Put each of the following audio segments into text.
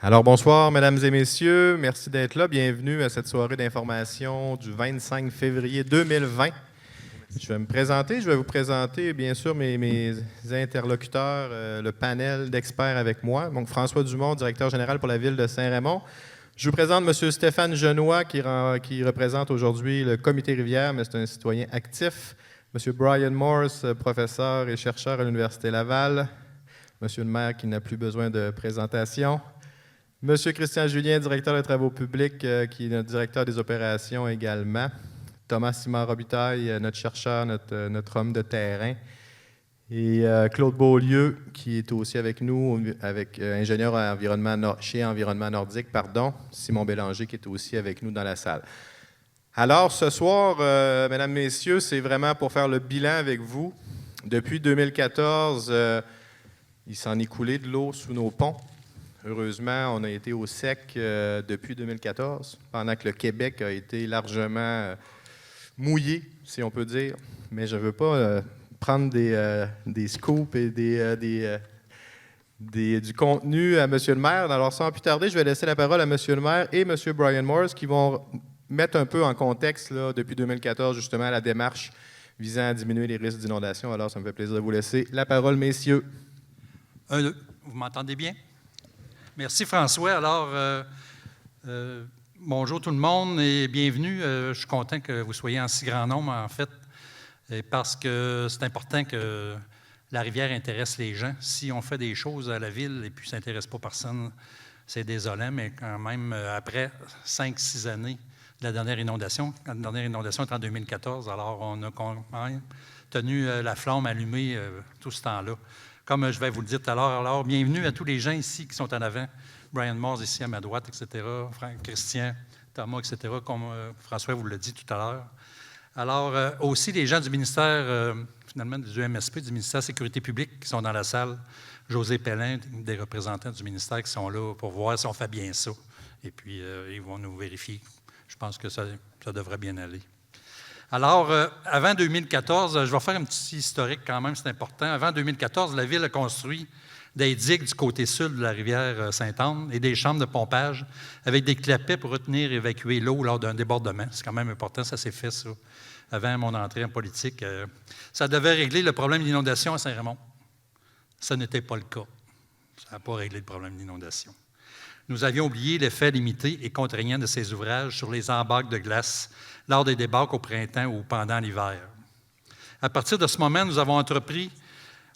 Alors, bonsoir, mesdames et messieurs. Merci d'être là. Bienvenue à cette soirée d'information du 25 février 2020. Je vais me présenter. Je vais vous présenter, bien sûr, mes interlocuteurs, le panel d'experts avec moi. Donc, François Dumont, directeur général pour la ville de Saint-Raymond. Je vous présente M. Stéphane Genois, qui représente aujourd'hui le Comité Rivière, mais c'est un citoyen actif. M. Brian Morse, professeur et chercheur à l'Université Laval. M. le maire, qui n'a plus besoin de présentation. M. Christian Julien, directeur des travaux publics, qui est notre directeur des opérations également. Thomas Simard Robitaille, notre chercheur, notre homme de terrain. Et Claude Beaulieu, qui est aussi avec nous, ingénieur chez Environnement Nordique, Simon Bélanger, qui est aussi avec nous dans la salle. Alors, ce soir, mesdames, messieurs, c'est vraiment pour faire le bilan avec vous. Depuis 2014, il s'en est coulé de l'eau sous nos ponts. Heureusement, on a été au sec depuis 2014, pendant que le Québec a été largement mouillé, si on peut dire. Mais je ne veux pas prendre des scoops et du contenu à M. le maire. Alors, sans plus tarder, je vais laisser la parole à M. le maire et M. Brian Morse qui vont mettre un peu en contexte, là, depuis 2014, justement, la démarche visant à diminuer les risques d'inondation. Alors, ça me fait plaisir de vous laisser la parole, messieurs. Vous m'entendez bien? Merci, François. Alors, bonjour tout le monde et bienvenue. Je suis content que vous soyez en si grand nombre, en fait, parce que c'est important que la rivière intéresse les gens. Si on fait des choses à la ville et puis ça n'intéresse pas personne, c'est désolant, mais quand même, après 5-6 années de la dernière inondation est en 2014, alors on a quand même tenu la flamme allumée tout ce temps-là. Comme je vais vous le dire tout à l'heure, alors bienvenue à tous les gens ici qui sont en avant. Brian Morse ici à ma droite, etc. Christian, Thomas, etc., comme François vous l'a dit tout à l'heure. Alors, aussi les gens du ministère, finalement, du MSP, du ministère de la Sécurité publique, qui sont dans la salle. José Pellin, des représentants du ministère qui sont là pour voir si on fait bien ça. Et puis, ils vont nous vérifier. Je pense que ça devrait bien aller. Alors, avant 2014, je vais faire un petit historique quand même, c'est important. Avant 2014, la Ville a construit des digues du côté sud de la rivière Sainte-Anne et des chambres de pompage avec des clapets pour retenir et évacuer l'eau lors d'un débordement. C'est quand même important, ça s'est fait, ça, avant mon entrée en politique. Ça devait régler le problème d'inondation à Saint-Raymond. Ce n'était pas le cas. Ça n'a pas réglé le problème d'inondation. Nous avions oublié l'effet limité et contraignant de ces ouvrages sur les embarques de glace lors des débarques au printemps ou pendant l'hiver. À partir de ce moment, nous avons entrepris,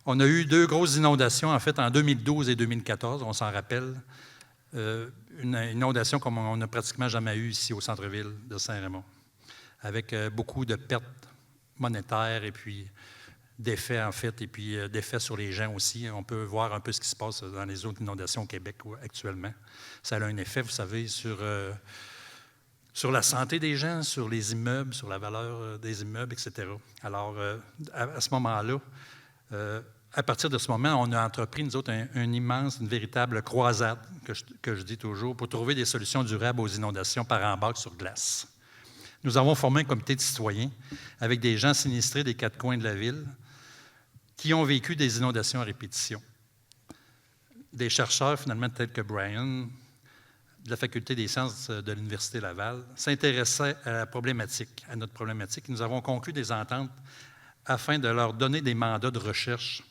on a eu 2 grosses inondations, en fait, en 2012 et 2014, on s'en rappelle, une inondation comme on n'a pratiquement jamais eu ici au centre-ville de Saint-Raymond, avec beaucoup de pertes monétaires et puis d'effets, en fait, et puis d'effets sur les gens aussi. On peut voir un peu ce qui se passe dans les autres inondations au Québec actuellement. Ça a un effet, vous savez, sur la santé des gens, sur les immeubles, sur la valeur des immeubles, etc. Alors, à ce moment-là, à partir de ce moment, on a entrepris, nous autres, une véritable croisade, que je dis toujours, pour trouver des solutions durables aux inondations par embarque sur glace. Nous avons formé un comité de citoyens avec des gens sinistrés des 4 coins de la ville qui ont vécu des inondations à répétition. Des chercheurs, finalement, tels que Brian, de la Faculté des sciences de l'Université Laval, s'intéressaient à notre problématique. Nous avons conclu des ententes afin de leur donner des mandats de recherche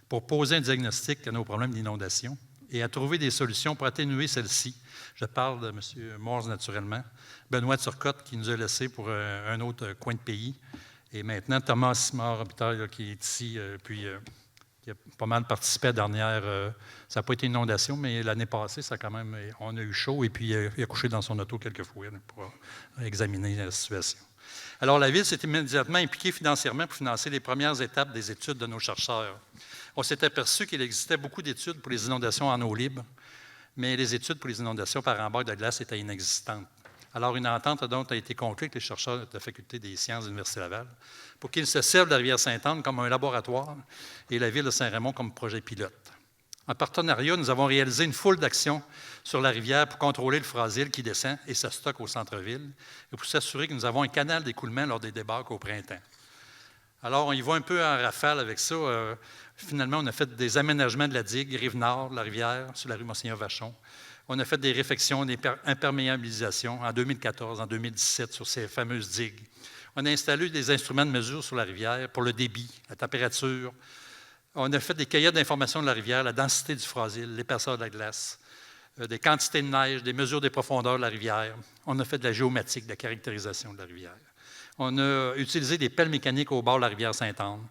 pour poser un diagnostic à nos problèmes d'inondation et à trouver des solutions pour atténuer celles-ci. Je parle de M. Morse, naturellement, Benoît Turcotte, qui nous a laissés pour un autre coin de pays, et maintenant Thomas Simard Robitaille, qui est ici, qui a pas mal participé à la dernière. Ça n'a pas été une inondation, mais l'année passée, on a eu chaud, et puis il a couché dans son auto quelques fois pour examiner la situation. Alors, la Ville s'est immédiatement impliquée financièrement pour financer les premières étapes des études de nos chercheurs. On s'est aperçu qu'il existait beaucoup d'études pour les inondations en eau libre, mais les études pour les inondations par embarque de glace étaient inexistantes. Alors, une entente a été conclue avec les chercheurs de la Faculté des sciences de l'Université Laval pour qu'ils se servent de la rivière Sainte-Anne comme un laboratoire et la Ville de Saint-Raymond comme projet pilote. En partenariat, nous avons réalisé une foule d'actions sur la rivière pour contrôler le frasil qui descend et se stocke au centre-ville et pour s'assurer que nous avons un canal d'écoulement lors des débarques au printemps. Alors, on y va un peu en rafale avec ça. Finalement, on a fait des aménagements de la digue, rive nord de la rivière, sur la rue Monseigneur-Vachon. On a fait des réfections, des imperméabilisations en 2014, en 2017 sur ces fameuses digues. On a installé des instruments de mesure sur la rivière pour le débit, la température. On a fait des cahiers d'information de la rivière, la densité du frasile, l'épaisseur de la glace, des quantités de neige, des mesures des profondeurs de la rivière. On a fait de la géomatique, de la caractérisation de la rivière. On a utilisé des pelles mécaniques au bord de la rivière Sainte-Anne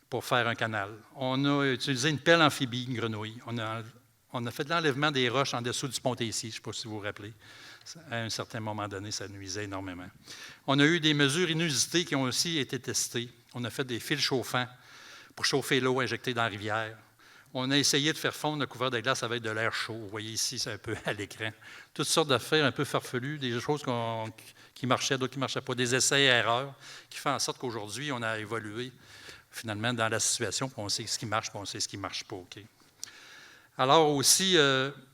pour faire un canal. On a utilisé une pelle amphibie, une grenouille. On a fait de l'enlèvement des roches en dessous du Pont-Ici, je ne sais pas si vous vous rappelez. À un certain moment donné, ça nuisait énormément. On a eu des mesures inusitées qui ont aussi été testées. On a fait des fils chauffants pour chauffer l'eau injectée dans la rivière. On a essayé de faire fondre le couvert de glace avec de l'air chaud. Vous voyez ici, c'est un peu à l'écran. Toutes sortes d'affaires un peu farfelues, des choses qui marchaient, d'autres qui ne marchaient pas, des essais et erreurs qui font en sorte qu'aujourd'hui, on a évolué finalement dans la situation, puis on sait ce qui marche, puis on sait ce qui ne marche pas. Okay? Alors aussi,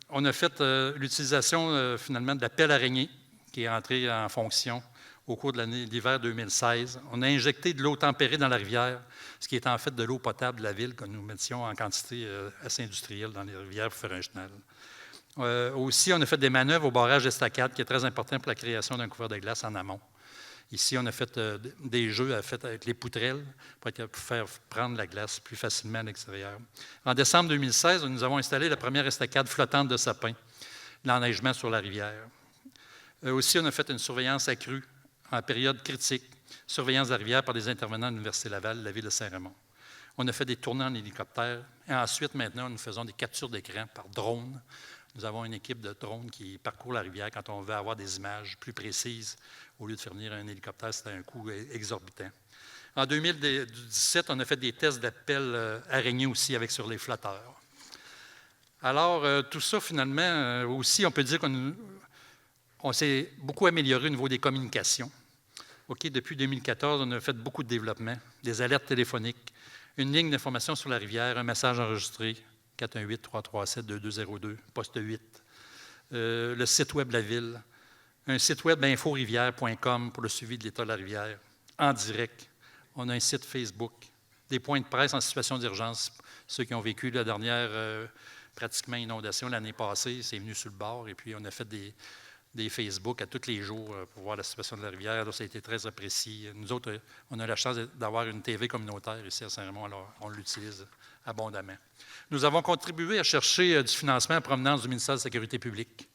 on a fait l'utilisation finalement de la pelle araignée qui est entrée en fonction au cours de l'hiver 2016. On a injecté de l'eau tempérée dans la rivière, ce qui est en fait de l'eau potable de la ville que nous mettions en quantité assez industrielle dans les rivières pour faire un chenal. Aussi, on a fait des manœuvres au barrage d'estacade, qui est très important pour la création d'un couvert de glace en amont. Ici, on a fait des jeux avec les poutrelles pour faire prendre la glace plus facilement à l'extérieur. En décembre 2016, nous avons installé la première estacade flottante de sapin, l'enneigement sur la rivière. Aussi, on a fait une surveillance accrue en période critique, surveillance de la rivière par des intervenants de l'Université Laval, la ville de Saint-Raymond. On a fait des tournées en hélicoptère. Et ensuite, maintenant, nous faisons des captures d'écran par drone. Nous avons une équipe de drones qui parcourt la rivière quand on veut avoir des images plus précises. Au lieu de faire venir un hélicoptère, c'était un coût exorbitant. En 2017, on a fait des tests d'appel araignée aussi sur les flotteurs. Alors, tout ça, finalement, aussi, on peut dire qu'on s'est beaucoup amélioré au niveau des communications. OK, depuis 2014, on a fait beaucoup de développement, des alertes téléphoniques, une ligne d'information sur la rivière, un message enregistré, 418-337-2202, poste 8, le site web de la ville, un site web inforivière.com pour le suivi de l'état de la rivière, en direct. On a un site Facebook, des points de presse en situation d'urgence. Ceux qui ont vécu la dernière pratiquement inondation l'année passée, c'est venu sur le bord, et puis on a fait des Facebook à tous les jours pour voir la situation de la rivière. Là, ça a été très apprécié. Nous autres, on a la chance d'avoir une TV communautaire ici à Saint-Raymond, alors on l'utilise abondamment. Nous avons contribué à chercher du financement en provenance du ministère de la Sécurité publique.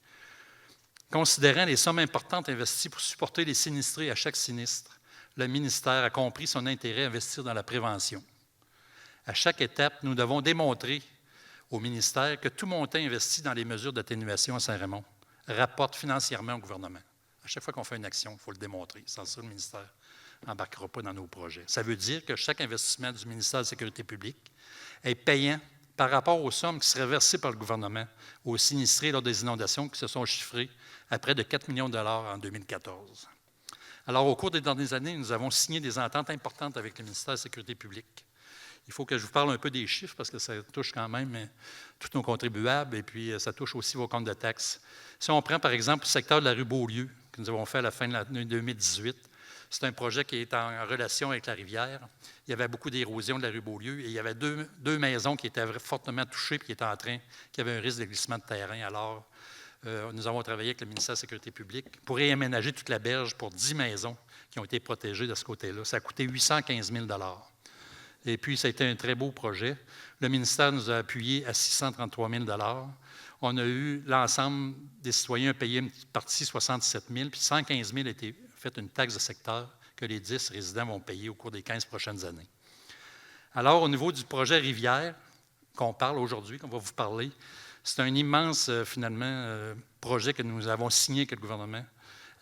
Considérant les sommes importantes investies pour supporter les sinistrés à chaque sinistre, le ministère a compris son intérêt à investir dans la prévention. À chaque étape, nous devons démontrer au ministère que tout montant investi dans les mesures d'atténuation à Saint-Raymond rapporte financièrement au gouvernement. À chaque fois qu'on fait une action, il faut le démontrer. Sans ça, le ministère n'embarquera pas dans nos projets. Ça veut dire que chaque investissement du ministère de la Sécurité publique est payant par rapport aux sommes qui seraient versées par le gouvernement aux sinistrés lors des inondations qui se sont chiffrées à près de 4 millions de dollars en 2014. Alors, au cours des dernières années, nous avons signé des ententes importantes avec le ministère de la Sécurité publique. Il faut que je vous parle un peu des chiffres parce que ça touche quand même tous nos contribuables et puis ça touche aussi vos comptes de taxes. Si on prend par exemple le secteur de la rue Beaulieu, que nous avons fait à la fin de l'année 2018, c'est un projet qui est en relation avec la rivière. Il y avait beaucoup d'érosion de la rue Beaulieu et il y avait deux maisons qui étaient fortement touchées et qui avaient un risque de glissement de terrain. Alors, nous avons travaillé avec le ministère de la Sécurité publique pour réaménager toute la berge pour 10 maisons qui ont été protégées de ce côté-là. Ça a coûté 815 000 $. Et puis, ça a été un très beau projet. Le ministère nous a appuyés à 633 000 $. On a eu l'ensemble des citoyens payé une petite partie, 67 000 puis 115 000 a été fait une taxe de secteur que les 10 résidents vont payer au cours des 15 prochaines années. Alors, au niveau du projet Rivière, qu'on parle aujourd'hui, qu'on va vous parler, c'est un immense, projet que nous avons signé avec le gouvernement,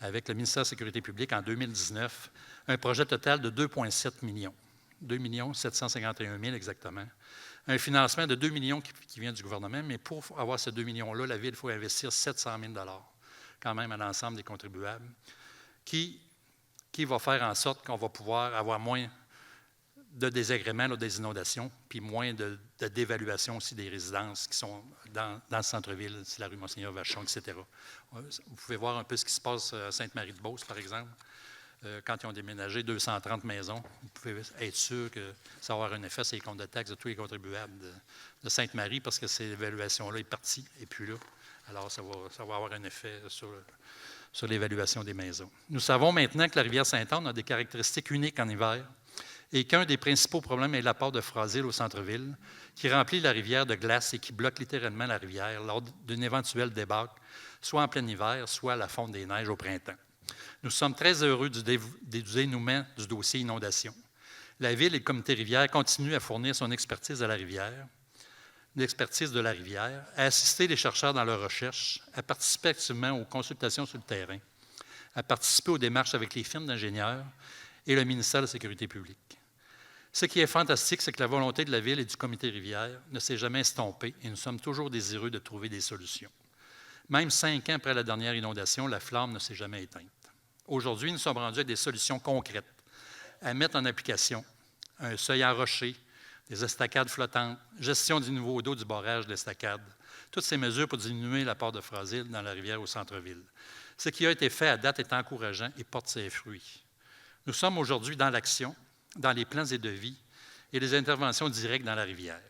avec le ministère de la Sécurité publique en 2019, un projet total de 2,7 millions. 2 751 000 exactement. Un financement de 2 millions qui vient du gouvernement, mais pour avoir ces 2 millions-là, la Ville, il faut investir 700 000 $ quand même à l'ensemble des contribuables, qui va faire en sorte qu'on va pouvoir avoir moins de désagréments, des inondations, puis moins de dévaluation aussi des résidences qui sont dans le centre-ville, c'est la rue Monseigneur-Vachon, etc. Vous pouvez voir un peu ce qui se passe à Sainte-Marie-de-Beauce, par exemple. quand ils ont déménagé 230 maisons. Vous pouvez être sûr que ça va avoir un effet sur les comptes de taxes de tous les contribuables de Sainte-Marie parce que cette évaluation-là est partie et puis là. Alors, ça va avoir un effet sur l'évaluation des maisons. Nous savons maintenant que la rivière Sainte-Anne a des caractéristiques uniques en hiver et qu'un des principaux problèmes est l'apport de Frasil au centre-ville, qui remplit la rivière de glace et qui bloque littéralement la rivière lors d'une éventuelle débâcle, soit en plein hiver, soit à la fonte des neiges au printemps. Nous sommes très heureux du dénouement du dossier inondation. La Ville et le comité rivière continuent à fournir son expertise à la rivière, l'expertise de la rivière, à assister les chercheurs dans leurs recherches, à participer activement aux consultations sur le terrain, à participer aux démarches avec les firmes d'ingénieurs et le ministère de la Sécurité publique. Ce qui est fantastique, c'est que la volonté de la Ville et du comité rivière ne s'est jamais estompée et nous sommes toujours désireux de trouver des solutions. Même 5 ans après la dernière inondation, la flamme ne s'est jamais éteinte. Aujourd'hui, nous sommes rendus à des solutions concrètes à mettre en application. Un seuil enroché, des estacades flottantes, gestion du niveau d'eau du barrage de l'estacade. Toutes ces mesures pour diminuer l'apport de Frasil dans la rivière au centre-ville. Ce qui a été fait à date est encourageant et porte ses fruits. Nous sommes aujourd'hui dans l'action, dans les plans et devis et les interventions directes dans la rivière.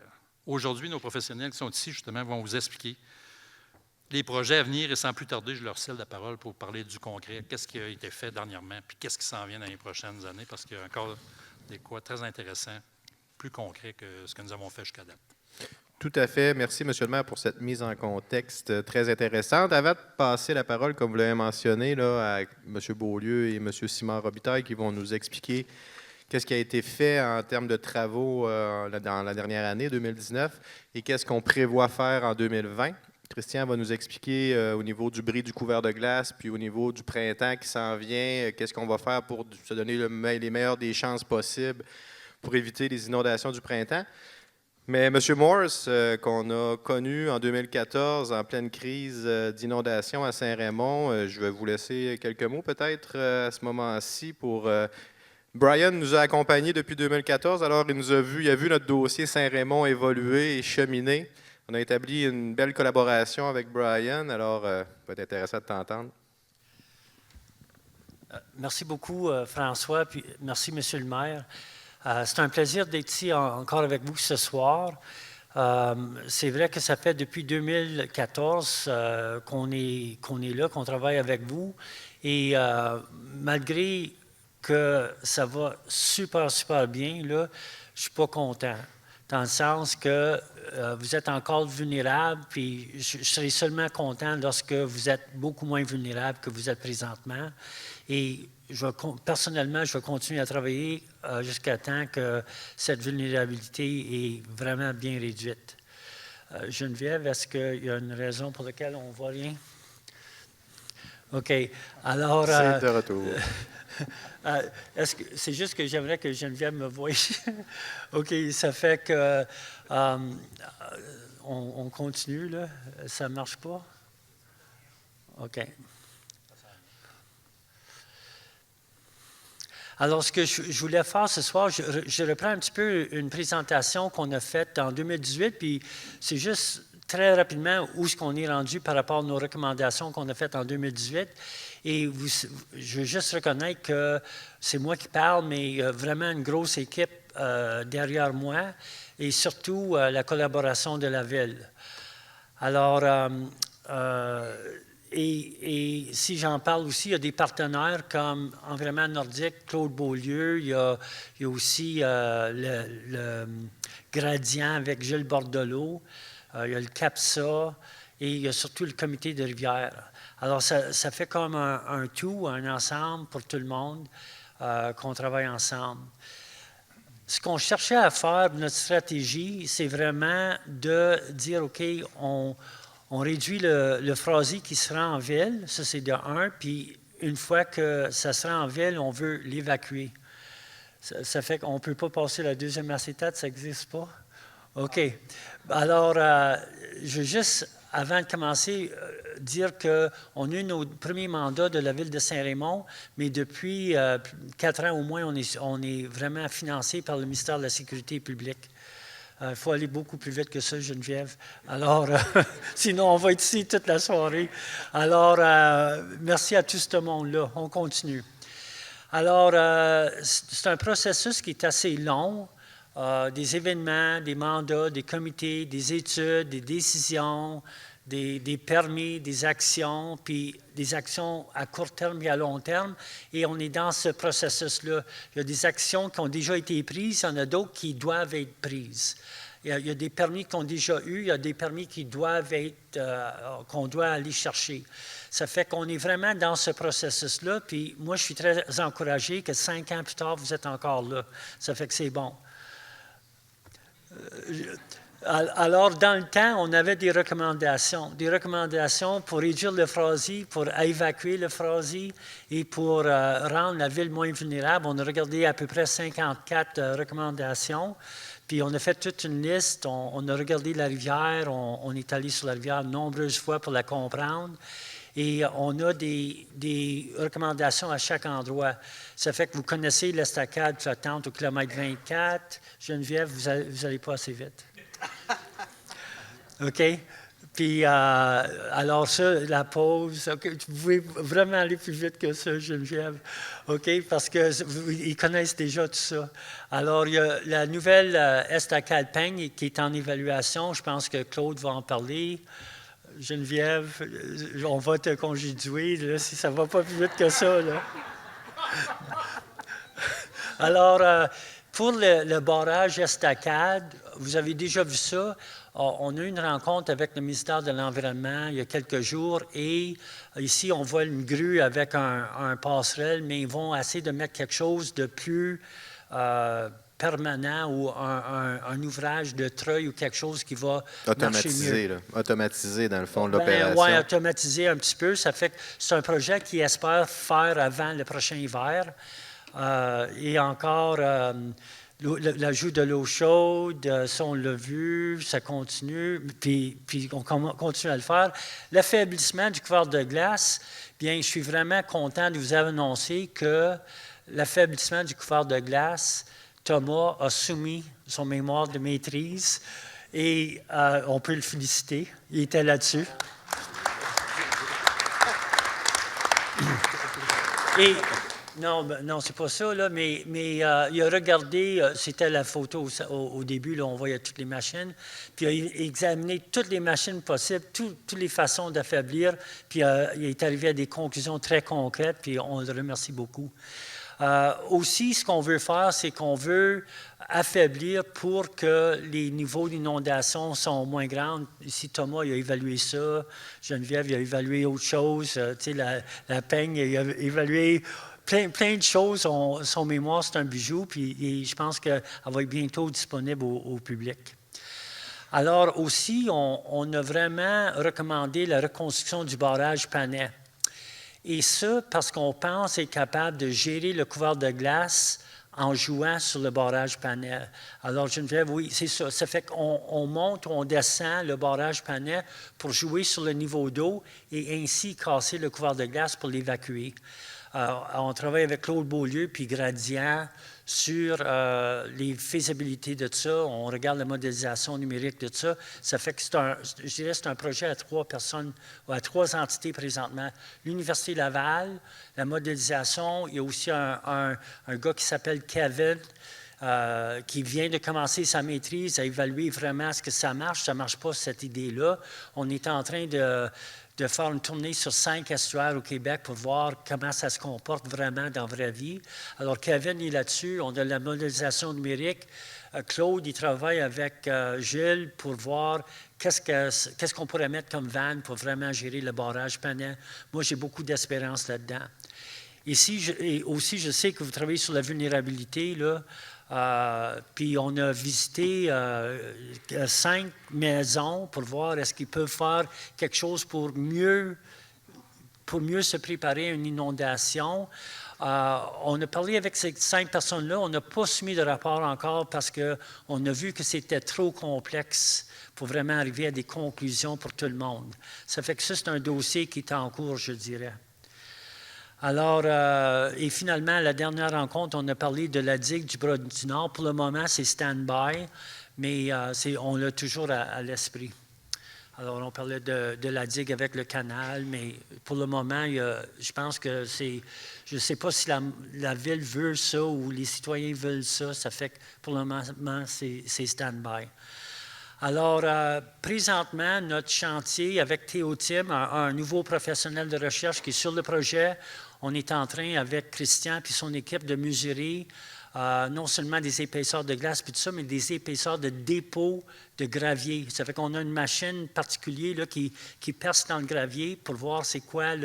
Aujourd'hui, nos professionnels qui sont ici, justement, vont vous expliquer les projets à venir et sans plus tarder, je leur cède la parole pour parler du concret. Qu'est-ce qui a été fait dernièrement, puis qu'est-ce qui s'en vient dans les prochaines années, parce qu'il y a encore des quoi très intéressants, plus concrets que ce que nous avons fait jusqu'à date. Tout à fait. Merci, M. le maire, pour cette mise en contexte très intéressante. Avant de passer la parole, comme vous l'avez mentionné, là, à M. Beaulieu et M. Simon Robitaille qui vont nous expliquer qu'est-ce qui a été fait en termes de travaux dans la dernière année, 2019, et qu'est-ce qu'on prévoit faire en 2020. Christian va nous expliquer au niveau du bris du couvert de glace, puis au niveau du printemps qui s'en vient, qu'est-ce qu'on va faire pour se donner les meilleures des chances possibles pour éviter les inondations du printemps. Mais M. Morse, qu'on a connu en 2014 en pleine crise d'inondation à Saint-Raymond, je vais vous laisser quelques mots peut-être à ce moment-ci pour... Brian nous a accompagnés depuis 2014, alors il a vu notre dossier Saint-Raymond évoluer et cheminer. On a établi une belle collaboration avec Brian, alors ça va être intéressant de t'entendre. Merci beaucoup, François, puis merci, M. le maire. C'est un plaisir d'être ici encore avec vous ce soir. C'est vrai que ça fait depuis 2014 qu'on est là, qu'on travaille avec vous. Et malgré que ça va super, super bien, là, je ne suis pas content. Dans le sens que vous êtes encore vulnérable, puis je serai seulement content lorsque vous êtes beaucoup moins vulnérable que vous êtes présentement. Et personnellement, je vais continuer à travailler jusqu'à temps que cette vulnérabilité est vraiment bien réduite. Geneviève, est-ce qu'il y a une raison pour laquelle on ne voit rien? OK. Alors... C'est de retour. C'est juste que j'aimerais que Geneviève me voie. OK, ça fait que on continue, là. Ça ne marche pas? OK. Alors, ce que je voulais faire ce soir, je reprends un petit peu une présentation qu'on a faite en 2018, puis c'est juste très rapidement où est-ce qu'on est rendu par rapport à nos recommandations qu'on a faites en 2018. Et je veux juste reconnaître que c'est moi qui parle, mais il y a vraiment une grosse équipe derrière moi et surtout la collaboration de la Ville. Alors, et si j'en parle aussi, il y a des partenaires comme Environnement Nordique, Claude Beaulieu, il y a aussi le Gradient avec Gilles Bordelot, il y a le CAPSA et il y a surtout le comité de rivière. Alors, ça fait comme un tout, un ensemble pour tout le monde, qu'on travaille ensemble. Ce qu'on cherchait à faire, notre stratégie, c'est vraiment de dire, OK, on réduit le Frasil qui sera en ville, ça c'est de 1, puis une fois que ça sera en ville, on veut l'évacuer. Ça fait qu'on ne peut pas passer la deuxième acétate, ça n'existe pas? OK. Alors, je veux juste, avant de commencer, dire qu'on a eu nos premiers mandats de la Ville de Saint-Raymond, mais depuis 4 ans au moins, on est vraiment financé par le ministère de la Sécurité publique. Il faut aller beaucoup plus vite que ça, Geneviève. Alors, sinon, on va être ici toute la soirée. Alors, merci à tout ce monde-là. On continue. Alors, c'est un processus qui est assez long. Des événements, des mandats, des comités, des études, des décisions, des permis, des actions, puis des actions à court terme et à long terme. Et on est dans ce processus-là. Il y a des actions qui ont déjà été prises, il y en a d'autres qui doivent être prises. Il y a des permis qui ont déjà eu, il y a des permis qui doivent être, qu'on doit aller chercher. Ça fait qu'on est vraiment dans ce processus-là, puis moi, je suis très encouragé que 5 ans plus tard, vous êtes encore là. Ça fait que c'est bon. Alors, dans le temps, on avait des recommandations pour réduire l'euphrasie, pour évacuer l'euphrasie et pour rendre la ville moins vulnérable. On a regardé à peu près 54 recommandations, puis on a fait toute une liste. On a regardé la rivière, on est allé sur la rivière de nombreuses fois pour la comprendre. Et on a des recommandations à chaque endroit. Ça fait que vous connaissez l'estacade flottante au kilomètre 24. Geneviève, vous n'allez pas assez vite. OK? Puis, alors ça, la pause, OK? Vous pouvez vraiment aller plus vite que ça, Geneviève. OK? Parce qu'ils connaissent déjà tout ça. Alors, il y a la nouvelle estacade Peigne qui est en évaluation. Je pense que Claude va en parler. Geneviève, on va te congédier, là, si ça ne va pas plus vite que ça. Là. Alors, pour le barrage estacade, vous avez déjà vu ça. On a eu une rencontre avec le ministère de l'Environnement il y a quelques jours et ici, on voit une grue avec un passerelle, mais ils vont essayer de mettre quelque chose de plus permanent ou un ouvrage de treuil ou quelque chose qui va automatisé, marcher mieux. Automatisé, dans le fond, l'opération. Oui, automatisé un petit peu. Ça fait que c'est un projet qu'ils espèrent faire avant le prochain hiver. Et encore, l'ajout de l'eau chaude, ça, on l'a vu, ça continue, puis on continue à le faire. L'affaiblissement du couvert de glace, bien, je suis vraiment content de vous annoncer que l'affaiblissement du couvert de glace, Thomas a soumis son mémoire de maîtrise et on peut le féliciter. Il était là-dessus. Et non, c'est pas ça, là, mais il a regardé, c'était la photo au début, là, on voyait toutes les machines, puis il a examiné toutes les machines possibles, toutes les façons d'affaiblir, puis il est arrivé à des conclusions très concrètes, puis on le remercie beaucoup. Aussi, ce qu'on veut faire, c'est qu'on veut affaiblir pour que les niveaux d'inondation sont moins grands. Ici, Thomas, il a évalué ça. Geneviève, il a évalué autre chose. Tu sais, la Peigne, il a évalué plein de choses. Son mémoire, c'est un bijou, puis je pense qu'elle va être bientôt disponible au public. Alors aussi, on a vraiment recommandé la reconstruction du barrage Panay. Et ça, parce qu'on pense être capable de gérer le couvert de glace en jouant sur le barrage Panay. Alors, Geneviève, oui, c'est ça. Ça fait qu'on monte ou on descend le barrage Panay pour jouer sur le niveau d'eau et ainsi casser le couvert de glace pour l'évacuer. On travaille avec Claude Beaulieu puis Gradient sur les faisabilités de ça. On regarde la modélisation numérique de ça. Ça fait que c'est un projet à 3 personnes, ou à 3 entités présentement. L'Université Laval, la modélisation, il y a aussi un gars qui s'appelle Kevin, qui vient de commencer sa maîtrise, à évaluer vraiment est-ce que ça ne marche pas, cette idée-là. On est en train de faire une tournée sur 5 estuaires au Québec pour voir comment ça se comporte vraiment dans la vraie vie. Alors, Kevin est là-dessus. On a la modélisation numérique. Claude, il travaille avec Gilles pour voir qu'est-ce qu'on pourrait mettre comme vanne pour vraiment gérer le barrage Panay. Moi, j'ai beaucoup d'espérance là-dedans. Ici, aussi, je sais que vous travaillez sur la vulnérabilité, là. Puis on a visité 5 maisons pour voir est-ce qu'ils peuvent faire quelque chose pour mieux se préparer à une inondation. On a parlé avec ces 5 personnes-là. On n'a pas soumis de rapport encore parce qu'on a vu que c'était trop complexe pour vraiment arriver à des conclusions pour tout le monde. Ça fait que ça, c'est un dossier qui est en cours, je dirais. Alors, et finalement, à la dernière rencontre, on a parlé de la digue du Bras du Nord. Pour le moment, c'est stand-by, mais on l'a toujours à l'esprit. Alors, on parlait de la digue avec le canal, mais pour le moment, je pense que c'est... Je ne sais pas si la ville veut ça ou les citoyens veulent ça. Ça fait que pour le moment, c'est stand-by. Alors, présentement, notre chantier avec Théo Tim, un nouveau professionnel de recherche qui est sur le projet, on est en train, avec Christian et son équipe, de mesurer non seulement des épaisseurs de glace puis tout ça, mais des épaisseurs de dépôt de gravier. Ça fait qu'on a une machine particulière là, qui perce dans le gravier pour voir c'est quoi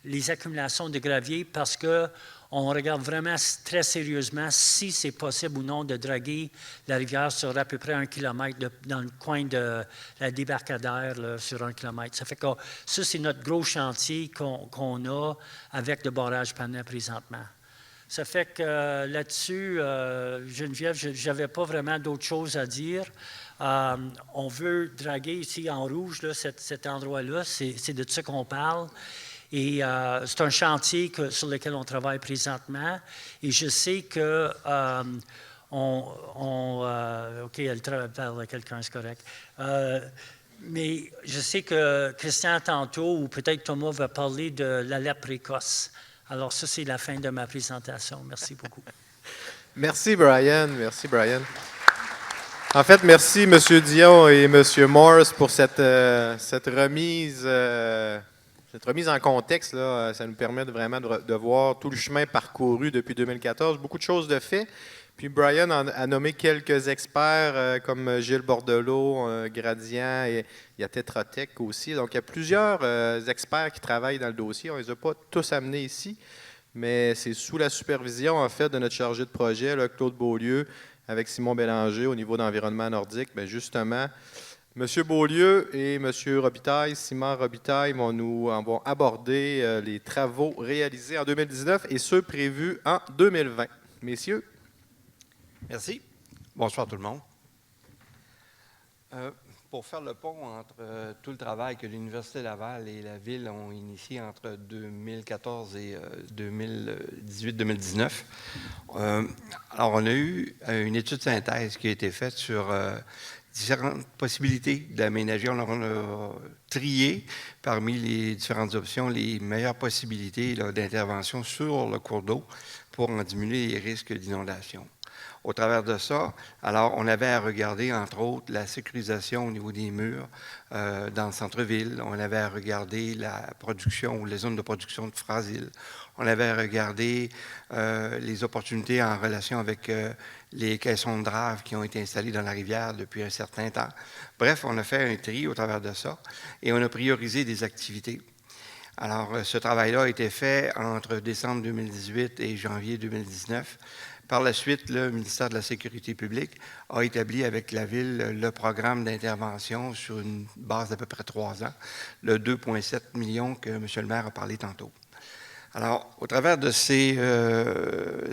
les accumulations de gravier parce qu'on regarde vraiment très sérieusement si c'est possible ou non de draguer la rivière sur à peu près 1 kilomètre dans le coin de la débarcadère là, sur 1 kilomètre. Ça fait que ça, c'est notre gros chantier qu'on a avec le barrage Panay présentement. Ça fait que là-dessus, Geneviève, je n'avais pas vraiment d'autres choses à dire. On veut draguer ici en rouge, là, cet endroit-là, c'est de ça qu'on parle. Et c'est un chantier sur lequel on travaille présentement. Et je sais que OK, elle parle à quelqu'un, c'est correct. Mais je sais que Christian tantôt, ou peut-être Thomas, va parler de l'alerte précoce. Alors, ça, c'est la fin de ma présentation. Merci beaucoup. Merci, Brian. Merci, Brian. En fait, merci, M. Dion et M. Morse, pour cette remise en contexte. Là. Ça nous permet vraiment de voir tout le chemin parcouru depuis 2014. Beaucoup de choses de fait. Puis Brian a nommé quelques experts comme Gilles Bordelot, Gradient, et il y a Tetra Tech aussi. Donc, il y a plusieurs experts qui travaillent dans le dossier. On ne les a pas tous amenés ici, mais c'est sous la supervision, en fait, de notre chargé de projet, là, Claude Beaulieu, avec Simon Bélanger au niveau d'environnement nordique. Bien, justement, M. Beaulieu et M. Robitaille, Simon Robitaille, vont aborder les travaux réalisés en 2019 et ceux prévus en 2020. Messieurs. Merci. Bonsoir tout le monde. Pour faire le pont entre tout le travail que l'Université Laval et la Ville ont initié entre 2014 et 2018-2019, alors on a eu une étude de synthèse qui a été faite sur différentes possibilités d'aménager. On a trié parmi les différentes options les meilleures possibilités d'intervention sur le cours d'eau pour en diminuer les risques d'inondation. Au travers de ça, alors on avait à regarder, entre autres, la sécurisation au niveau des murs dans le centre-ville. On avait à regarder la production ou les zones de production de fragiles. On avait à regarder les opportunités en relation avec les caissons de drave qui ont été installés dans la rivière depuis un certain temps. Bref, on a fait un tri au travers de ça et on a priorisé des activités. Alors, ce travail-là a été fait entre décembre 2018 et janvier 2019. Par la suite, le ministère de la Sécurité publique a établi avec la Ville le programme d'intervention sur une base d'à peu près 3 ans, le 2,7 millions que M. le maire a parlé tantôt. Alors, au travers de ces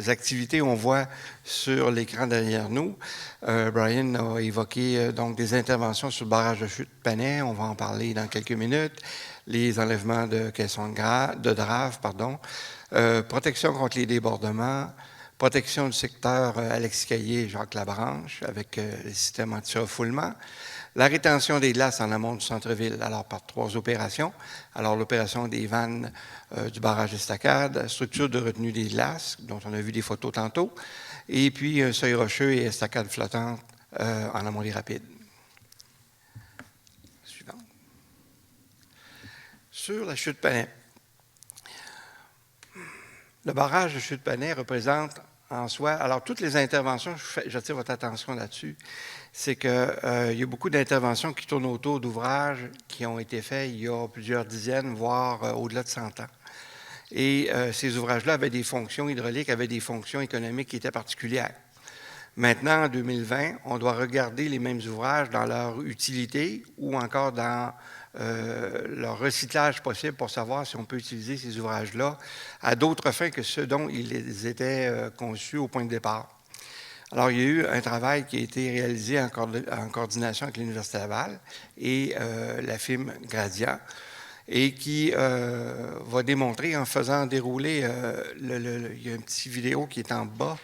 activités, on voit sur l'écran derrière nous, Brian a évoqué donc des interventions sur le barrage de chute Panay, on va en parler dans quelques minutes, les enlèvements de caissons de drave, protection contre les débordements, protection du secteur Alexis Caillé et Jacques Labranche avec les systèmes anti-refoulement. La rétention des glaces en amont du centre-ville, alors par 3 opérations. Alors l'opération des vannes du barrage Estacade, structure de retenue des glaces, dont on a vu des photos tantôt, et puis un seuil rocheux et estacade flottante en amont des rapides. Suivant. Sur la chute Panay. Le barrage de chute Panay représente en soi, alors toutes les interventions, j'attire votre attention là-dessus, c'est qu'il y a beaucoup d'interventions qui tournent autour d'ouvrages qui ont été faits il y a plusieurs dizaines, voire au-delà de 100 ans. Et ces ouvrages-là avaient des fonctions hydrauliques, avaient des fonctions économiques qui étaient particulières. Maintenant, en 2020, on doit regarder les mêmes ouvrages dans leur utilité ou encore dans leur recyclage possible pour savoir si on peut utiliser ces ouvrages-là à d'autres fins que ceux dont ils étaient conçus au point de départ. Alors, il y a eu un travail qui a été réalisé en coordination avec l'Université Laval et la firme Gradient et qui va démontrer en faisant dérouler, il y a une petite vidéo qui est en bas,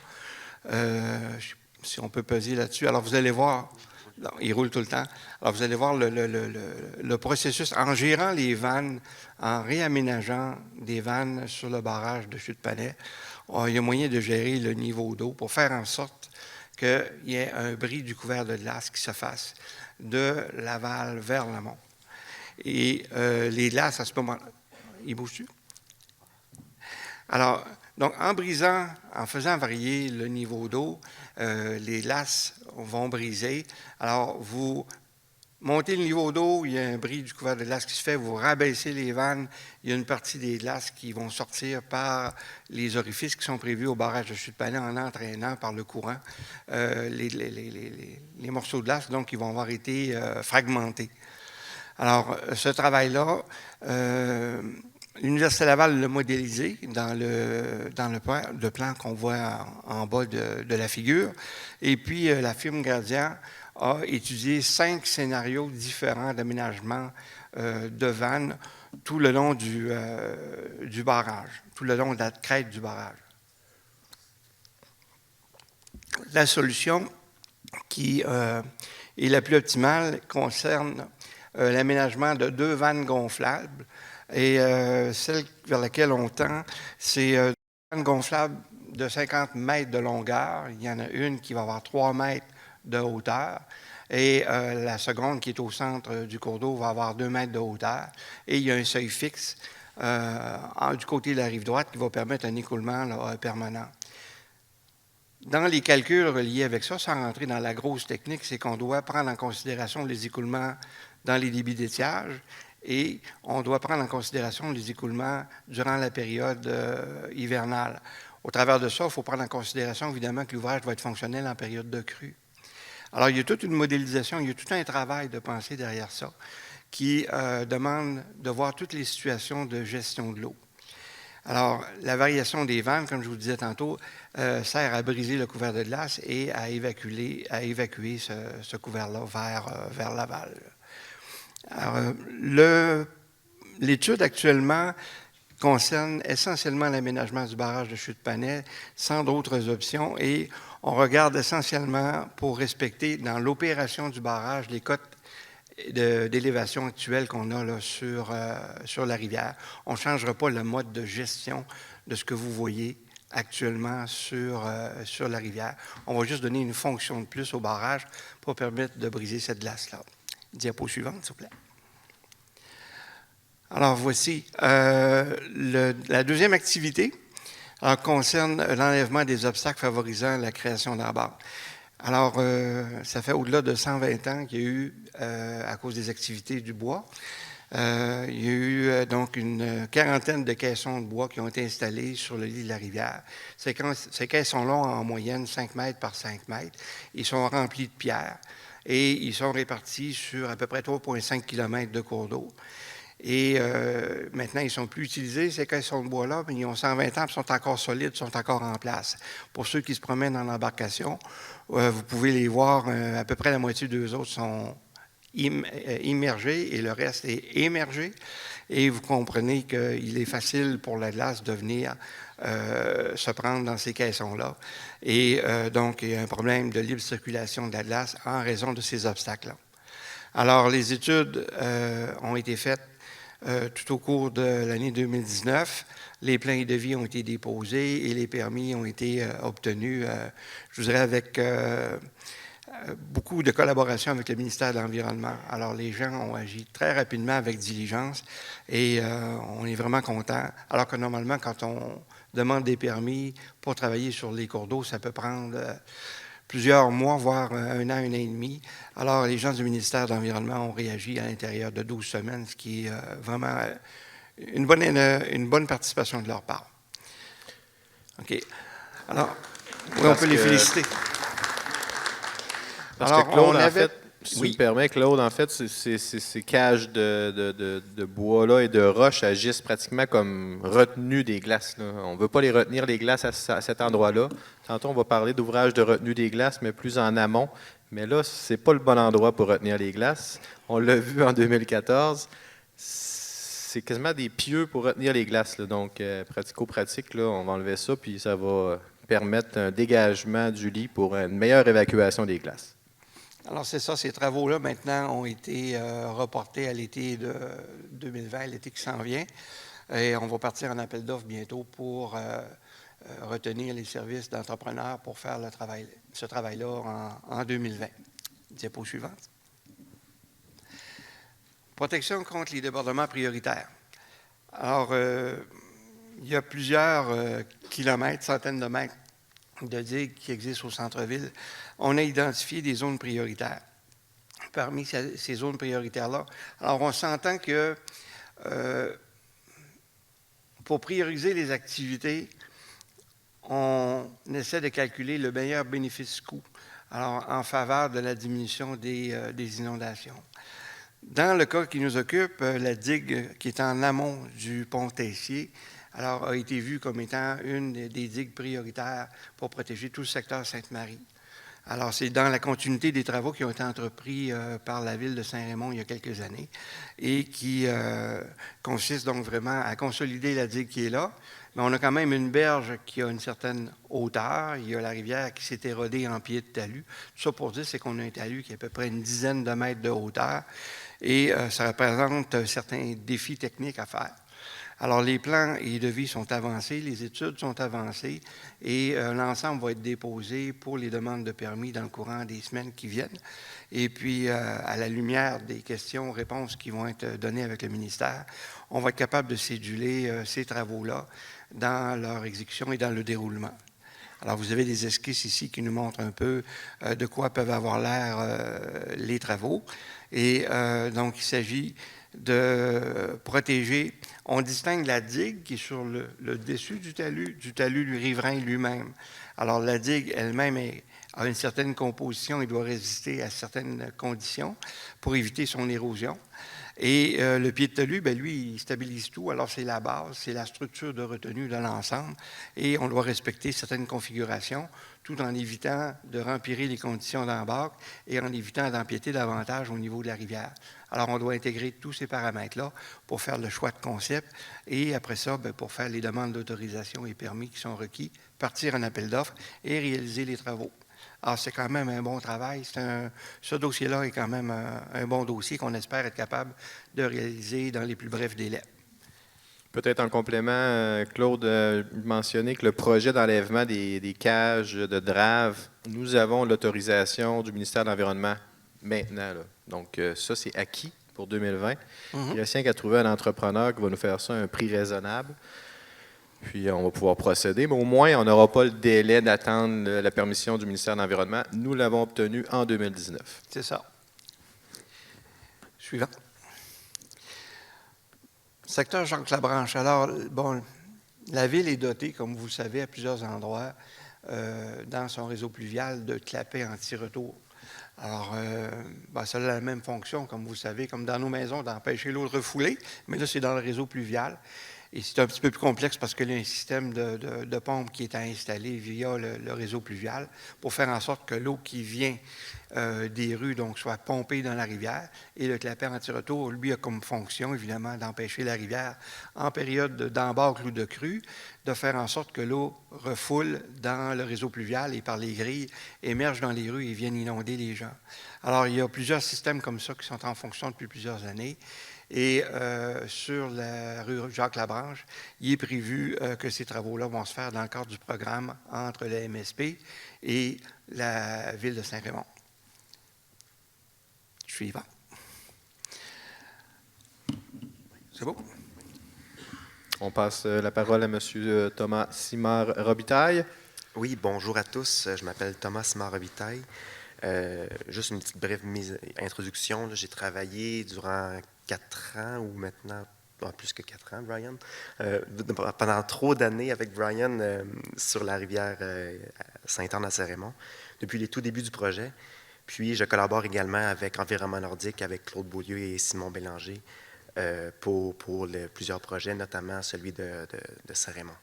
si on peut peser là-dessus. Alors, vous allez voir Non, il roule tout le temps. Alors, vous allez voir le processus en gérant les vannes, en réaménageant des vannes sur le barrage de Chute-Palais. Il y a moyen de gérer le niveau d'eau pour faire en sorte qu'il y ait un bris du couvert de glace qui se fasse de l'aval vers l'amont. Et les glaces, à ce moment-là, ils bougent-tu? Alors, donc, en brisant, en faisant varier le niveau d'eau, les glaces vont briser. Alors, vous montez le niveau d'eau, il y a un bris du couvert de glace qui se fait, vous rabaissez les vannes, il y a une partie des glaces qui vont sortir par les orifices qui sont prévus au barrage de Chute-Palais en entraînant par le courant les morceaux de glace, donc, ils vont avoir été fragmentés. Alors, ce travail-là, l'Université Laval l'a modélisé dans le plan qu'on voit en bas de la figure. Et puis, la firme Gradient a étudié 5 scénarios différents d'aménagement de vannes tout le long du barrage, tout le long de la crête du barrage. La solution qui est la plus optimale concerne l'aménagement de 2 vannes gonflables. Et celle vers laquelle on tend, c'est une vanne gonflable de 50 mètres de longueur. Il y en a une qui va avoir 3 mètres de hauteur. Et la seconde, qui est au centre du cours d'eau, va avoir 2 mètres de hauteur. Et il y a un seuil fixe du côté de la rive droite qui va permettre un écoulement là, permanent. Dans les calculs reliés avec ça, sans rentrer dans la grosse technique, c'est qu'on doit prendre en considération les écoulements dans les débits d'étiage et on doit prendre en considération les écoulements durant la période hivernale. Au travers de ça, il faut prendre en considération, évidemment, que l'ouvrage va être fonctionnel en période de crue. Alors, il y a toute une modélisation, il y a tout un travail de pensée derrière ça qui demande de voir toutes les situations de gestion de l'eau. Alors, la variation des vannes, comme je vous disais tantôt, sert à briser le couvert de glace et à évacuer ce couvert-là vers l'aval. Alors, l'étude actuellement concerne essentiellement l'aménagement du barrage de Chute-Palais sans d'autres options et on regarde essentiellement pour respecter dans l'opération du barrage les cotes d'élévation actuelle qu'on a là, sur la rivière. On ne changera pas le mode de gestion de ce que vous voyez actuellement sur la rivière. On va juste donner une fonction de plus au barrage pour permettre de briser cette glace-là. Diapo suivante, s'il vous plaît. Alors, voici la deuxième activité concerne l'enlèvement des obstacles favorisant la création d'embâcles. Alors, ça fait au-delà de 120 ans qu'il y a eu, à cause des activités du bois, il y a eu donc une quarantaine de caissons de bois qui ont été installés sur le lit de la rivière. Ces caissons-là ont en moyenne 5 mètres par 5 mètres. Ils sont remplis de pierres et ils sont répartis sur à peu près 3,5 km de cours d'eau. Et maintenant, ils ne sont plus utilisés, ces caissons de bois-là, mais ils ont 120 ans, ils sont encore solides, sont encore en place. Pour ceux qui se promènent en embarcation, vous pouvez les voir, à peu près la moitié d'eux autres sont immergés et le reste est émergé. Et vous comprenez qu'il est facile pour la glace de venir se prendre dans ces caissons-là. Et donc, il y a un problème de libre circulation de la glace en raison de ces obstacles-là. Alors, les études ont été faites tout au cours de l'année 2019. Les plans et devis ont été déposés et les permis ont été obtenus, je dirais, avec beaucoup de collaboration avec le ministère de l'Environnement. Alors, les gens ont agi très rapidement avec diligence et on est vraiment content. Alors que normalement, quand on demande des permis pour travailler sur les cours d'eau, ça peut prendre plusieurs mois, voire un an et demi. Alors, les gens du ministère de l'Environnement ont réagi à l'intérieur de 12 semaines, ce qui est vraiment une bonne participation de leur part. OK. Alors, oui, on peut les féliciter. Parce que Claude, en fait, si tu me permets, Claude, en fait, ces cages de bois-là et de roches agissent pratiquement comme retenue des glaces. Là. On ne veut pas les retenir, les glaces, à cet endroit-là. Tantôt, on va parler d'ouvrage de retenue des glaces, mais plus en amont. Mais là, ce n'est pas le bon endroit pour retenir les glaces. On l'a vu en 2014. C'est quasiment des pieux pour retenir les glaces. Là. Donc, pratico-pratique, là, on va enlever ça, puis ça va permettre un dégagement du lit pour une meilleure évacuation des glaces. Alors, c'est ça, ces travaux-là, maintenant, ont été reportés à l'été de 2020, l'été qui s'en vient. Et on va partir en appel d'offres bientôt pour retenir les services d'entrepreneurs pour faire ce travail-là en 2020. Diapo suivante. Protection contre les débordements prioritaires. Alors, il y a plusieurs kilomètres, centaines de mètres de digues qui existent au centre-ville. On a identifié des zones prioritaires. Parmi ces zones prioritaires-là, alors on s'entend que pour prioriser les activités, on essaie de calculer le meilleur bénéfice-coût, alors en faveur de la diminution des inondations. Dans le cas qui nous occupe, la digue qui est en amont du pont Tessier, alors a été vue comme étant une des digues prioritaires pour protéger tout le secteur Sainte-Marie. Alors, c'est dans la continuité des travaux qui ont été entrepris par la Ville de Saint-Raymond il y a quelques années et qui consistent donc vraiment à consolider la digue qui est là. Mais on a quand même une berge qui a une certaine hauteur. Il y a la rivière qui s'est érodée en pied de talus. Tout ça pour dire, c'est qu'on a un talus qui est à peu près une dizaine de mètres de hauteur et ça représente certains défis techniques à faire. Alors, les plans et devis sont avancés, les études sont avancées et l'ensemble va être déposé pour les demandes de permis dans le courant des semaines qui viennent. Et puis, à la lumière des questions-réponses qui vont être données avec le ministère, on va être capable de céduler ces travaux-là dans leur exécution et dans le déroulement. Alors, vous avez des esquisses ici qui nous montrent un peu de quoi peuvent avoir l'air les travaux. Et donc, il s'agit de protéger. On distingue la digue qui est sur le dessus du talus riverain lui-même. Alors, la digue elle-même a une certaine composition et doit résister à certaines conditions pour éviter son érosion. Et le pied de talus, bien, lui, il stabilise tout. Alors, c'est la base, c'est la structure de retenue de l'ensemble. Et on doit respecter certaines configurations tout en évitant de rempirer les conditions d'embarque et en évitant d'empiéter davantage au niveau de la rivière. Alors, on doit intégrer tous ces paramètres-là pour faire le choix de concept et après ça, bien, pour faire les demandes d'autorisation et permis qui sont requis, partir en appel d'offres et réaliser les travaux. Alors, c'est quand même un bon travail. Ce dossier-là est quand même un bon dossier qu'on espère être capable de réaliser dans les plus brefs délais. Peut-être en complément, Claude mentionnait que le projet d'enlèvement des cages de drave, nous avons l'autorisation du ministère de l'Environnement maintenant. Là. Donc, ça, c'est acquis pour 2020. Il y a rien qu'à trouver un entrepreneur qui va nous faire ça à un prix raisonnable. Puis, on va pouvoir procéder. Mais au moins, on n'aura pas le délai d'attendre la permission du ministère de l'Environnement. Nous l'avons obtenu en 2019. C'est ça. Suivant. Secteur Jacques-Labranche. Alors, bon, la ville est dotée, comme vous le savez, à plusieurs endroits dans son réseau pluvial de clapets anti-retour. Alors, ça a la même fonction, comme vous le savez, comme dans nos maisons, d'empêcher l'eau de refouler, mais là, c'est dans le réseau pluvial. Et c'est un petit peu plus complexe parce qu'il y a un système de pompe qui est à installer via le réseau pluvial pour faire en sorte que l'eau qui vient des rues donc, soit pompée dans la rivière. Et le clapet anti-retour, lui, a comme fonction, évidemment, d'empêcher la rivière, en période d'embâcle ou de crue, de faire en sorte que l'eau refoule dans le réseau pluvial et par les grilles émerge dans les rues et vienne inonder les gens. Alors, il y a plusieurs systèmes comme ça qui sont en fonction depuis plusieurs années. Et sur la rue Jacques-Labranche, il est prévu que ces travaux-là vont se faire dans le cadre du programme entre la MSP et la Ville de Saint-Raymond. Suivant. C'est beau? On passe la parole à M. Thomas Simard-Robitaille. Oui, bonjour à tous. Je m'appelle Thomas Simard-Robitaille. Juste une petite brève introduction. J'ai travaillé durant 4 ans ou maintenant, plus que 4 ans, Brian, pendant trop d'années avec Brian sur la rivière Sainte-Anne-à-Saint-Raymond, depuis les tout débuts du projet. Puis, je collabore également avec Environnement Nordique, avec Claude Beaulieu et Simon Bélanger pour plusieurs projets, notamment celui de Saint-Raymond.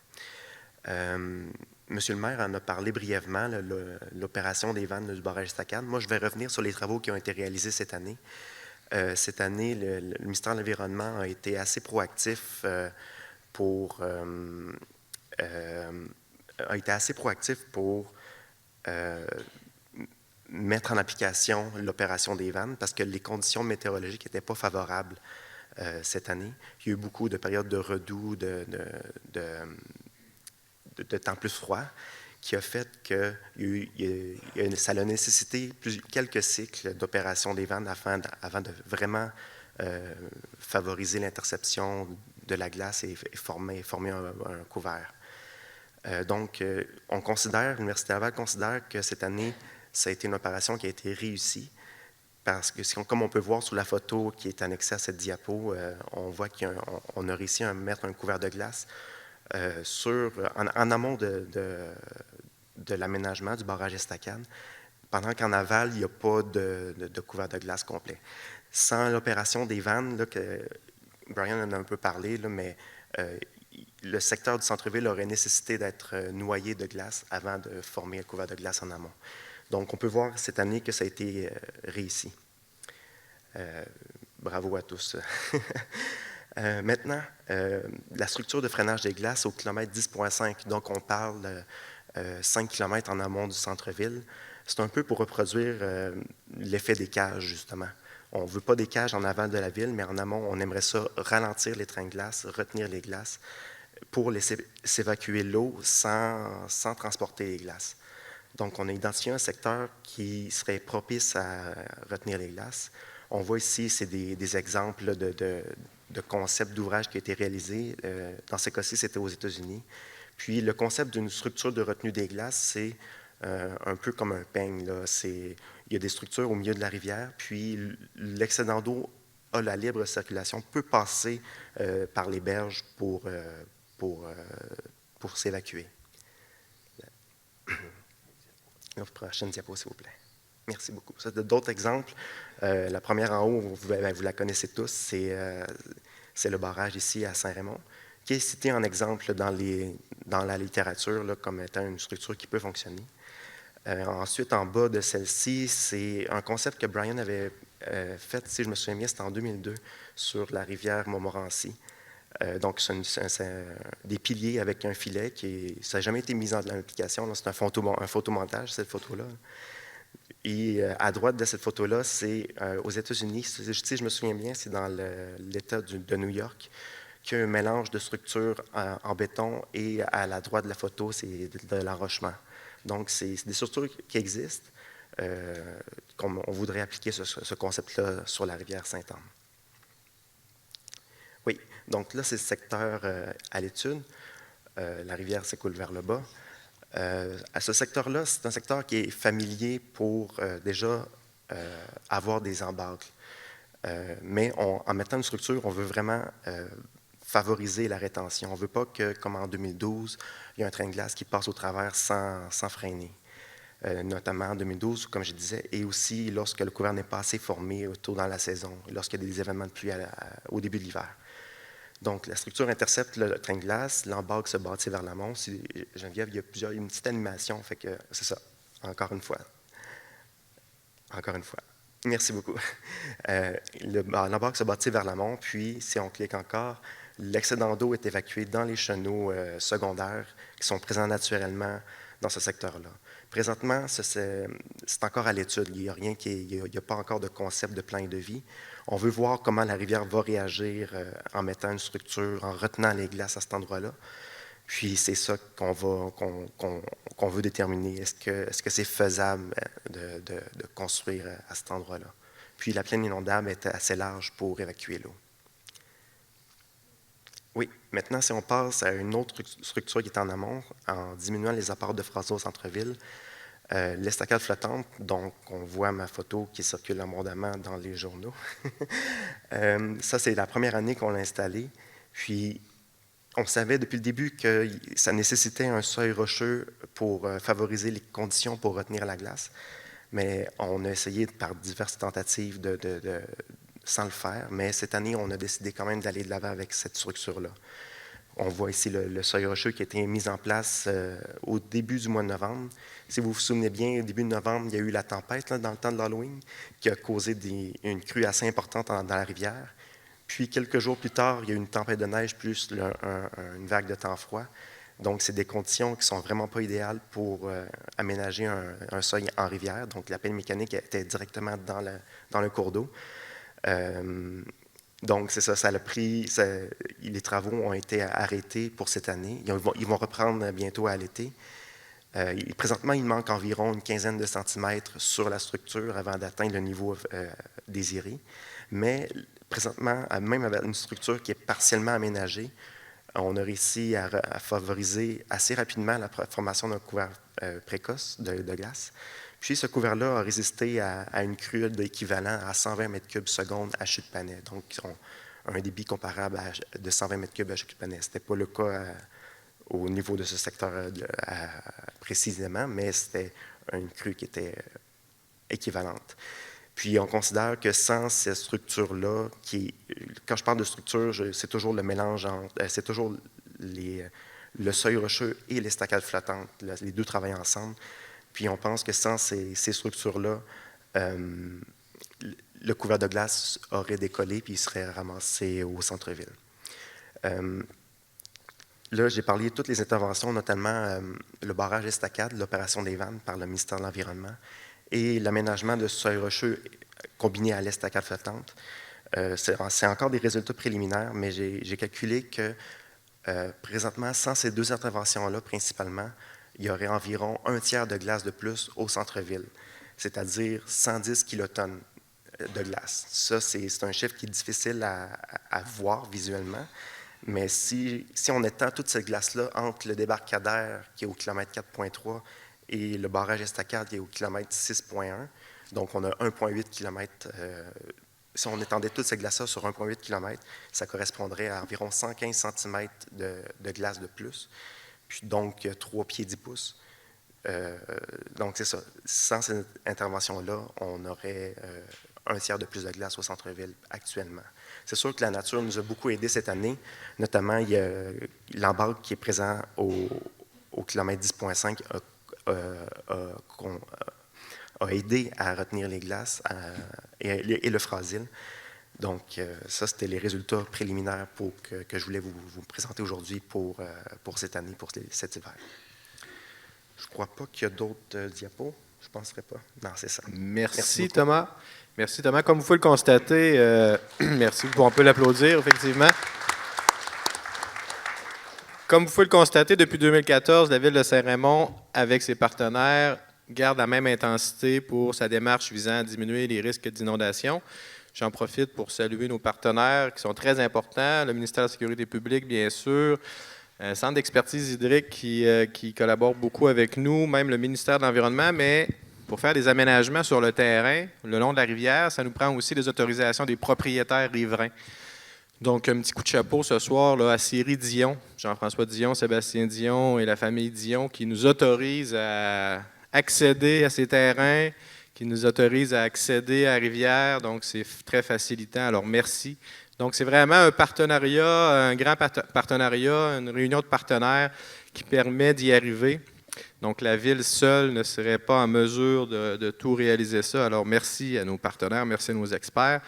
Monsieur le maire en a parlé brièvement, l'opération des vannes du barrage Estacade. Moi, je vais revenir sur les travaux qui ont été réalisés cette année. Cette année, le ministère de l'Environnement a été assez proactif pour mettre en application l'opération des vannes parce que les conditions météorologiques n'étaient pas favorables cette année. Il y a eu beaucoup de périodes de redoux, de temps plus froid, qui a fait que ça a nécessité quelques cycles d'opération des vannes avant de vraiment favoriser l'interception de la glace et former un couvert. Donc, l'Université Laval considère que cette année, ça a été une opération qui a été réussie parce que, comme on peut voir sur la photo qui est annexée à cette diapo, on voit qu'on a réussi à mettre un couvert de glace en amont de l'aménagement du barrage Estacade, pendant qu'en aval, il n'y a pas de couvert de glace complet. Sans l'opération des vannes, là, que Brian en a un peu parlé, là, mais le secteur du centre-ville aurait nécessité d'être noyé de glace avant de former un couvert de glace en amont. Donc, on peut voir cette année que ça a été réussi. Bravo à tous. Maintenant, la structure de freinage des glaces au kilomètre 10,5, donc on parle 5 km en amont du centre-ville. C'est un peu pour reproduire l'effet des cages, justement. On ne veut pas des cages en aval de la ville, mais en amont, on aimerait ça ralentir les trains de glace, retenir les glaces, pour laisser s'évacuer l'eau sans transporter les glaces. Donc, on a identifié un secteur qui serait propice à retenir les glaces. On voit ici, c'est des exemples de concepts d'ouvrages qui ont été réalisés. Dans ce cas-ci, c'était aux États-Unis. Puis, le concept d'une structure de retenue des glaces, c'est un peu comme un peigne, là. Il y a des structures au milieu de la rivière, puis l'excédent d'eau a la libre circulation, peut passer par les berges pour s'évacuer. La prochaine diapo, s'il vous plaît. Merci beaucoup. Ça, d'autres exemples. La première en haut, vous la connaissez tous, c'est le barrage ici à Saint-Raymond, qui est cité en exemple dans la littérature là, comme étant une structure qui peut fonctionner. Ensuite, en bas de celle-ci, c'est un concept que Brian avait fait, si je me souviens bien, c'était en 2002, sur la rivière Montmorency. Donc, c'est des piliers avec un filet ça n'a jamais été mis en application. C'est un photomontage, cette photo-là. Et à droite de cette photo-là, c'est aux États-Unis, si je me souviens bien, c'est dans l'État de New York, qu'il y a un mélange de structures en béton et à la droite de la photo, c'est de l'enrochement. Donc, c'est des structures qui existent. On voudrait appliquer ce concept-là sur la rivière Sainte-Anne. Oui, donc là, c'est le secteur à l'étude. La rivière s'écoule vers le bas. À ce secteur-là, c'est un secteur qui est familier pour déjà avoir des embâcles. Mais en mettant une structure, on veut vraiment favoriser la rétention. On ne veut pas que, comme en 2012, il y ait un train de glace qui passe au travers sans freiner. Notamment en 2012, comme je disais, et aussi lorsque le couvert n'est pas assez formé tôt dans la saison, lorsqu'il y a des événements de pluie au début de l'hiver. Donc, la structure intercepte le train de glace, l'embarque se bâtit vers l'amont. Geneviève, il y a une petite animation, fait que c'est ça, encore une fois. Encore une fois. Merci beaucoup. L'embarque se bâtit vers l'amont, puis, si on clique encore, l'excédent d'eau est évacué dans les chenaux secondaires qui sont présents naturellement dans ce secteur-là. Présentement, c'est encore à l'étude. Il n'y a pas encore de concept de plan et de vie. On veut voir comment la rivière va réagir en mettant une structure, en retenant les glaces à cet endroit-là. Puis c'est ça qu'on veut déterminer. Est-ce que c'est faisable de construire à cet endroit-là? Puis la plaine inondable est assez large pour évacuer l'eau. Oui, maintenant, si on passe à une autre structure qui est en amont, en diminuant les apports de froisseau au centre-ville, l'estacade flottante, donc on voit ma photo qui circule abondamment dans les journaux. Ça, c'est la première année qu'on l'a installée. Puis, on savait depuis le début que ça nécessitait un seuil rocheux pour favoriser les conditions pour retenir la glace. Mais on a essayé par diverses tentatives sans le faire. Mais cette année, on a décidé quand même d'aller de l'avant avec cette structure-là. On voit ici le seuil rocheux qui a été mis en place au début du mois de novembre. Si vous vous souvenez bien, au début de novembre, il y a eu la tempête là, dans le temps de l'Halloween qui a causé une crue assez importante dans la rivière. Puis, quelques jours plus tard, il y a eu une tempête de neige plus une vague de temps froid. Donc, c'est des conditions qui ne sont vraiment pas idéales pour aménager un seuil en rivière. Donc, la pelle mécanique était directement dans le cours d'eau. Donc, c'est ça, les travaux ont été arrêtés pour cette année. Ils vont reprendre bientôt à l'été. Présentement, il manque environ une quinzaine de centimètres sur la structure avant d'atteindre le niveau désiré. Mais présentement, même avec une structure qui est partiellement aménagée, on a réussi à favoriser assez rapidement la formation d'un couvert précoce de glace. Puis ce couvert-là a résisté à une crue d'équivalent à 120 mètres cubes seconde à chute panais. Donc, ils ont un débit comparable de 120 mètres cubes à chute panais. Ce n'était pas le cas au niveau de ce secteur précisément, mais c'était une crue qui était équivalente. Puis on considère que sans cette structure-là, quand je parle de structure, c'est toujours le mélange c'est toujours le seuil rocheux et l'estacade flottante, les deux travaillent ensemble. Puis on pense que sans ces structures-là, le couvert de glace aurait décollé puis il serait ramassé au centre-ville. Là, j'ai parlé de toutes les interventions, notamment le barrage estacade, l'opération des vannes par le ministère de l'Environnement et l'aménagement de ce seuil rocheux combiné à l'estacade flottante. C'est encore des résultats préliminaires, mais j'ai calculé que présentement, sans ces deux interventions-là principalement, il y aurait environ un tiers de glace de plus au centre-ville, c'est-à-dire 110 kilotonnes de glace. Ça, c'est un chiffre qui est difficile à voir visuellement, mais si on étend toute cette glace-là entre le débarcadère qui est au kilomètre 4.3 et le barrage estacade qui est au kilomètre 6.1, donc on a 1,8 km. Si on étendait toute cette glace-là sur 1,8 km, ça correspondrait à environ 115 cm de glace de plus, puis donc 3 pieds 10 pouces. Donc c'est ça. Sans cette intervention-là, on aurait un tiers de plus de glace au centre-ville actuellement. C'est sûr que la nature nous a beaucoup aidés cette année, notamment il y a l'embarque qui est présent au kilomètre 10.5 a aidé à retenir les glaces et le frasil. Donc, ça, c'était les résultats préliminaires que je voulais vous présenter aujourd'hui pour cette année, pour cet hiver. Je ne crois pas qu'il y a d'autres diapos. Je ne penserais pas. Non, c'est ça. Merci Thomas. Merci, Thomas. Comme vous pouvez le constater, merci, on peut l'applaudir, effectivement. Comme vous pouvez le constater, depuis 2014, la Ville de Saint-Raymond, avec ses partenaires, garde la même intensité pour sa démarche visant à diminuer les risques d'inondation. J'en profite pour saluer nos partenaires qui sont très importants, le ministère de la Sécurité publique, bien sûr, un centre d'expertise hydrique qui collabore beaucoup avec nous, même le ministère de l'Environnement, mais pour faire des aménagements sur le terrain, le long de la rivière, ça nous prend aussi les autorisations des propriétaires riverains. Donc, un petit coup de chapeau ce soir là, à Cyril Dion, Jean-François Dion, Sébastien Dion et la famille Dion qui nous autorisent à accéder à ces terrains, qui nous autorisent à accéder à la rivière. Donc, c'est très facilitant. Alors, merci. Donc, c'est vraiment un partenariat, un grand partenariat, une réunion de partenaires qui permet d'y arriver. Donc, la Ville seule ne serait pas en mesure de tout réaliser ça. Alors, merci à nos partenaires, merci à nos experts.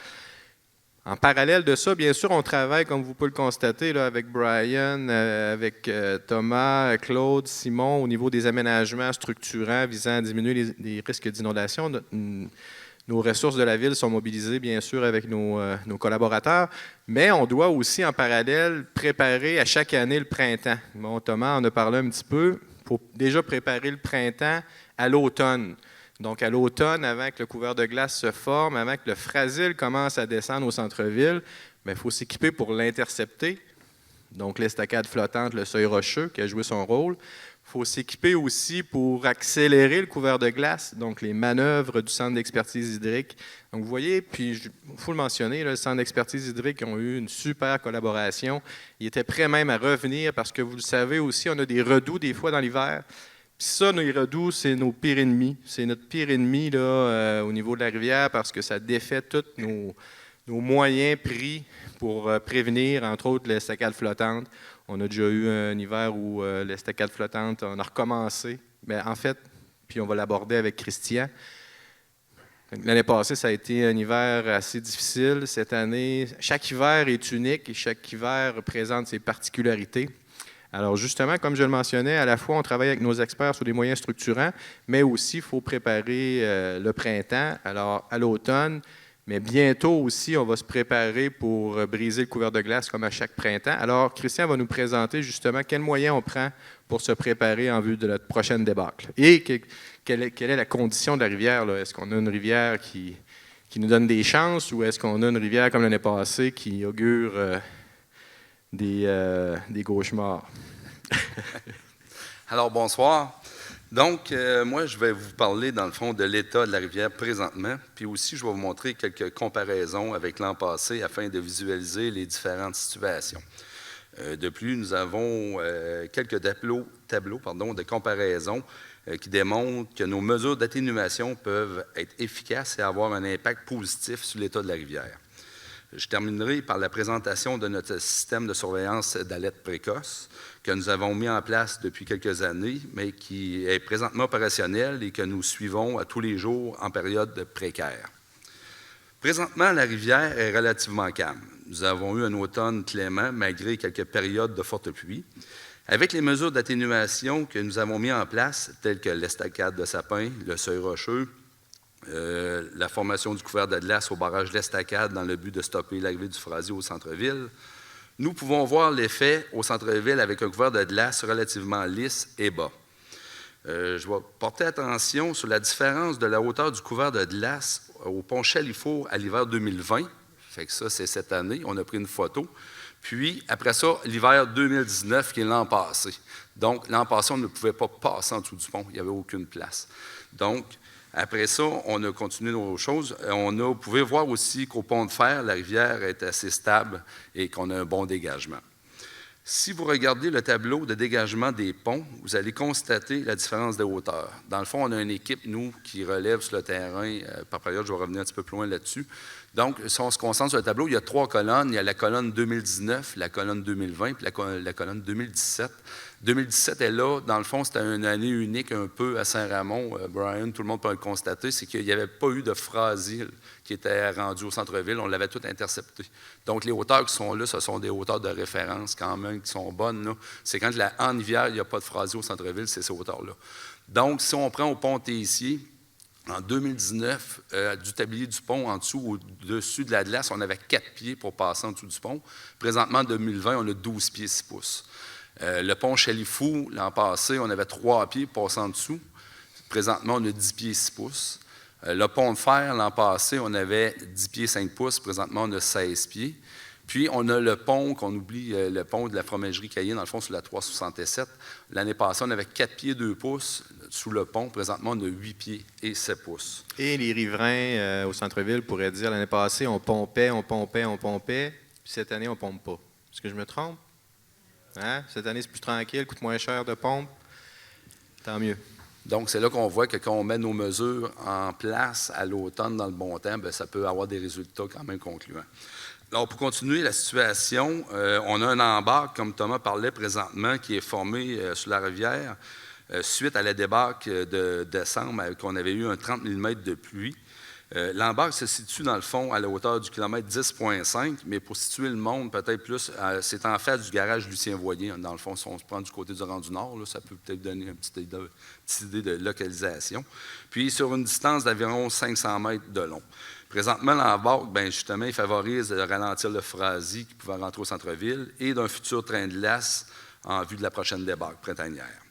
En parallèle de ça, bien sûr, on travaille, comme vous pouvez le constater, là, avec Brian, avec Thomas, Claude, Simon, au niveau des aménagements structurants visant à diminuer les risques d'inondation. Nos ressources de la Ville sont mobilisées, bien sûr, avec nos collaborateurs, mais on doit aussi, en parallèle, préparer à chaque année le printemps. Bon, Thomas en a parlé un petit peu. Il faut déjà préparer le printemps à l'automne. Donc, à l'automne, avant que le couvert de glace se forme, avant que le frasil commence à descendre au centre-ville, il faut s'équiper pour l'intercepter. Donc, l'estacade flottante, le seuil rocheux qui a joué son rôle. Il faut s'équiper aussi pour accélérer le couvert de glace, donc les manœuvres du Centre d'expertise hydrique. Donc, vous voyez, puis il faut le mentionner, là, le Centre d'expertise hydrique ont eu une super collaboration. Ils étaient prêts même à revenir parce que, vous le savez aussi, on a des redoux des fois dans l'hiver. Puis ça, nos redoux, c'est nos pires ennemis. C'est notre pire ennemi là, au niveau de la rivière parce que ça défait tous nos moyens pris pour prévenir, entre autres, l'estacade flottante. On a déjà eu un hiver où l'estacade flottante, on a recommencé. Mais en fait, puis on va l'aborder avec Christian. L'année passée, ça a été un hiver assez difficile. Cette année, chaque hiver est unique et chaque hiver présente ses particularités. Alors justement, comme je le mentionnais, à la fois on travaille avec nos experts sur des moyens structurants, mais aussi il faut préparer le printemps, alors à l'automne, mais bientôt aussi on va se préparer pour briser le couvert de glace comme à chaque printemps. Alors Christian va nous présenter justement quels moyens on prend pour se préparer en vue de notre prochaine débâcle. Et quelle est la condition de la rivière, là? Est-ce qu'on a une rivière qui nous donne des chances ou est-ce qu'on a une rivière comme l'année passée qui augure des cauchemars? Alors, bonsoir. Donc, moi, je vais vous parler, dans le fond, de l'état de la rivière présentement, puis aussi, je vais vous montrer quelques comparaisons avec l'an passé afin de visualiser les différentes situations. De plus, nous avons quelques tableaux de comparaison qui démontrent que nos mesures d'atténuation peuvent être efficaces et avoir un impact positif sur l'état de la rivière. Je terminerai par la présentation de notre système de surveillance d'alerte précoce que nous avons mis en place depuis quelques années, mais qui est présentement opérationnel et que nous suivons à tous les jours en période précaire. Présentement, la rivière est relativement calme. Nous avons eu un automne clément malgré quelques périodes de fortes pluies. Avec les mesures d'atténuation que nous avons mis en place, telles que l'estacade de sapin, le seuil rocheux, la formation du couvert de glace au barrage l'Estacade dans le but de stopper l'arrivée du phrasier au centre-ville, nous pouvons voir l'effet au centre-ville avec un couvert de glace relativement lisse et bas. Je vais porter attention sur la différence de la hauteur du couvert de glace au pont Chalifour à l'hiver 2020. Fait que ça, c'est cette année. On a pris une photo. Puis, après ça, l'hiver 2019, qui est l'an passé. Donc, l'an passé, on ne pouvait pas passer en dessous du pont. Il n'y avait aucune place. Donc, après ça, on a continué nos choses. Vous pouvez voir aussi qu'au pont de fer, la rivière est assez stable et qu'on a un bon dégagement. Si vous regardez le tableau de dégagement des ponts, vous allez constater la différence de hauteur. Dans le fond, on a une équipe, nous, qui relève sur le terrain. Par période, je vais revenir un petit peu plus loin là-dessus. Donc, si on se concentre sur le tableau, il y a 3 colonnes. Il y a la colonne 2019, la colonne 2020 puis la colonne 2017. 2017 est là. Dans le fond, c'était une année unique un peu à Saint-Ramon. Brian, tout le monde peut le constater, c'est qu'il n'y avait pas eu de phrasier qui était rendu au centre-ville. On l'avait tout intercepté. Donc, les hauteurs qui sont là, ce sont des hauteurs de référence quand même qui sont bonnes, là. C'est quand en hiver, il n'y a pas de phrasier au centre-ville, c'est ces hauteurs-là. Donc, si on prend au pont Tessier, en 2019, du tablier du pont en dessous, au-dessus de la glace, on avait 4 pieds pour passer en dessous du pont. Présentement, en 2020, on a 12 pieds 6 pouces. Le pont Chalifou, l'an passé, on avait 3 pieds pour passer en dessous. Présentement, on a 10 pieds 6 pouces. Le pont de fer, l'an passé, on avait 10 pieds 5 pouces. Présentement, on a 16 pieds. Puis, on a le pont qu'on oublie, le pont de la fromagerie Caillé, dans le fond, sur la 367. L'année passée, on avait 4 pieds 2 pouces sous le pont. Présentement, on a 8 pieds et 7 pouces. Et les riverains au centre-ville pourraient dire, l'année passée, on pompait. Puis cette année, on ne pompe pas. Est-ce que je me trompe? Hein? Cette année, c'est plus tranquille, coûte moins cher de pompe. Tant mieux. Donc, c'est là qu'on voit que quand on met nos mesures en place à l'automne dans le bon temps, bien, ça peut avoir des résultats quand même concluants. Alors, pour continuer la situation, on a un embarque, comme Thomas parlait présentement, qui est formé sur la rivière suite à la débâcle de décembre, qu'on avait eu un 30 mm de pluie. L'embarque se situe, dans le fond, à la hauteur du kilomètre 10,5, mais pour situer le monde peut-être plus, c'est en face du garage Lucien Voyer. Dans le fond, si on se prend du côté du Rendu Nord, là, ça peut peut-être donner une petite idée de localisation. Puis, sur une distance d'environ 500 mètres de long. Présentement, l'embarque, bien, justement, il favorise de ralentir le phrasier qui pouvait rentrer au centre-ville et d'un futur train de glace en vue de la prochaine débâcle printanière.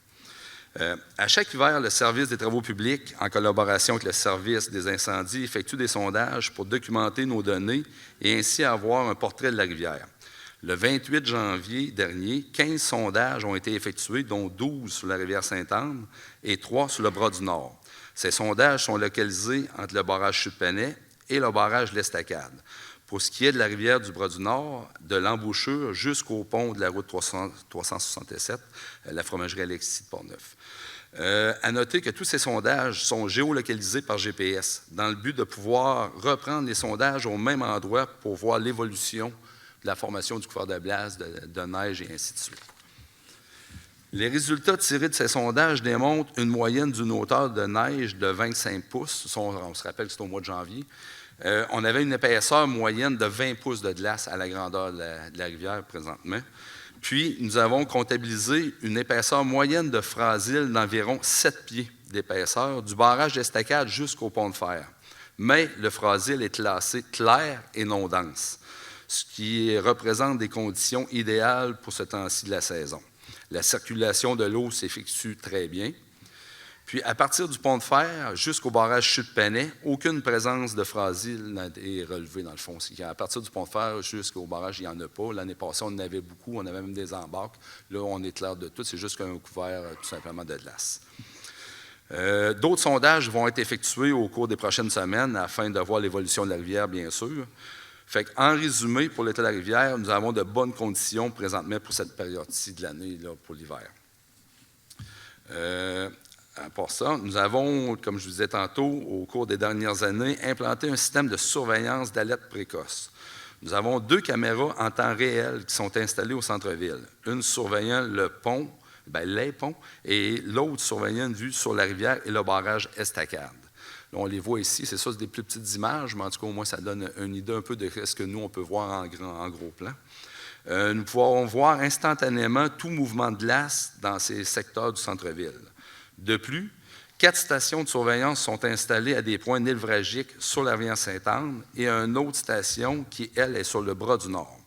À chaque hiver, le service des travaux publics, en collaboration avec le service des incendies, effectue des sondages pour documenter nos données et ainsi avoir un portrait de la rivière. Le 28 janvier dernier, 15 sondages ont été effectués, dont 12 sur la rivière Sainte-Anne et 3 sur le bras du Nord. Ces sondages sont localisés entre le barrage Chute-Penay et le barrage l'Estacade. Pour ce qui est de la rivière du Bras-du-Nord, de l'embouchure jusqu'au pont de la route 367, la fromagerie Alexis de Portneuf. À noter que tous ces sondages sont géolocalisés par GPS dans le but de pouvoir reprendre les sondages au même endroit pour voir l'évolution de la formation du couvert de glace, de neige et ainsi de suite. Les résultats tirés de ces sondages démontrent une moyenne d'une hauteur de neige de 25 pouces. On se rappelle que c'est au mois de janvier. On avait une épaisseur moyenne de 20 pouces de glace à la grandeur de la rivière présentement. Puis, nous avons comptabilisé une épaisseur moyenne de Frasil d'environ 7 pieds d'épaisseur, du barrage d'Estacade jusqu'au pont de fer. Mais le Frasil est classé clair et non dense, ce qui représente des conditions idéales pour ce temps-ci de la saison. La circulation de l'eau s'effectue très bien. Puis, à partir du pont de fer jusqu'au barrage Chute-Panay, aucune présence de Frasil n'a été relevée, dans le fond. À partir du pont de fer jusqu'au barrage, il n'y en a pas. L'année passée, on en avait beaucoup. On avait même des embarques. Là, on est clair de tout. C'est juste qu'un couvert, tout simplement, de glace. D'autres sondages vont être effectués au cours des prochaines semaines afin de voir l'évolution de la rivière, bien sûr. En résumé, pour l'état de la rivière, nous avons de bonnes conditions présentement pour cette période-ci de l'année, là, pour l'hiver. À part ça, nous avons, comme je vous disais tantôt, au cours des dernières années, implanté un système de surveillance d'alerte précoce. Nous avons 2 caméras en temps réel qui sont installées au centre-ville. Une surveillant le pont, les ponts, et l'autre surveillant une vue sur la rivière et le barrage Estacade. Là, on les voit ici, c'est ça, c'est des plus petites images, mais en tout cas, au moins, ça donne une idée un peu de ce que nous, on peut voir en gros plan. Nous pouvons voir instantanément tout mouvement de glace dans ces secteurs du centre-ville. De plus, 4 stations de surveillance sont installées à des points névralgiques sur la rivière Sainte-Anne et une autre station qui, elle, est sur le bras du nord.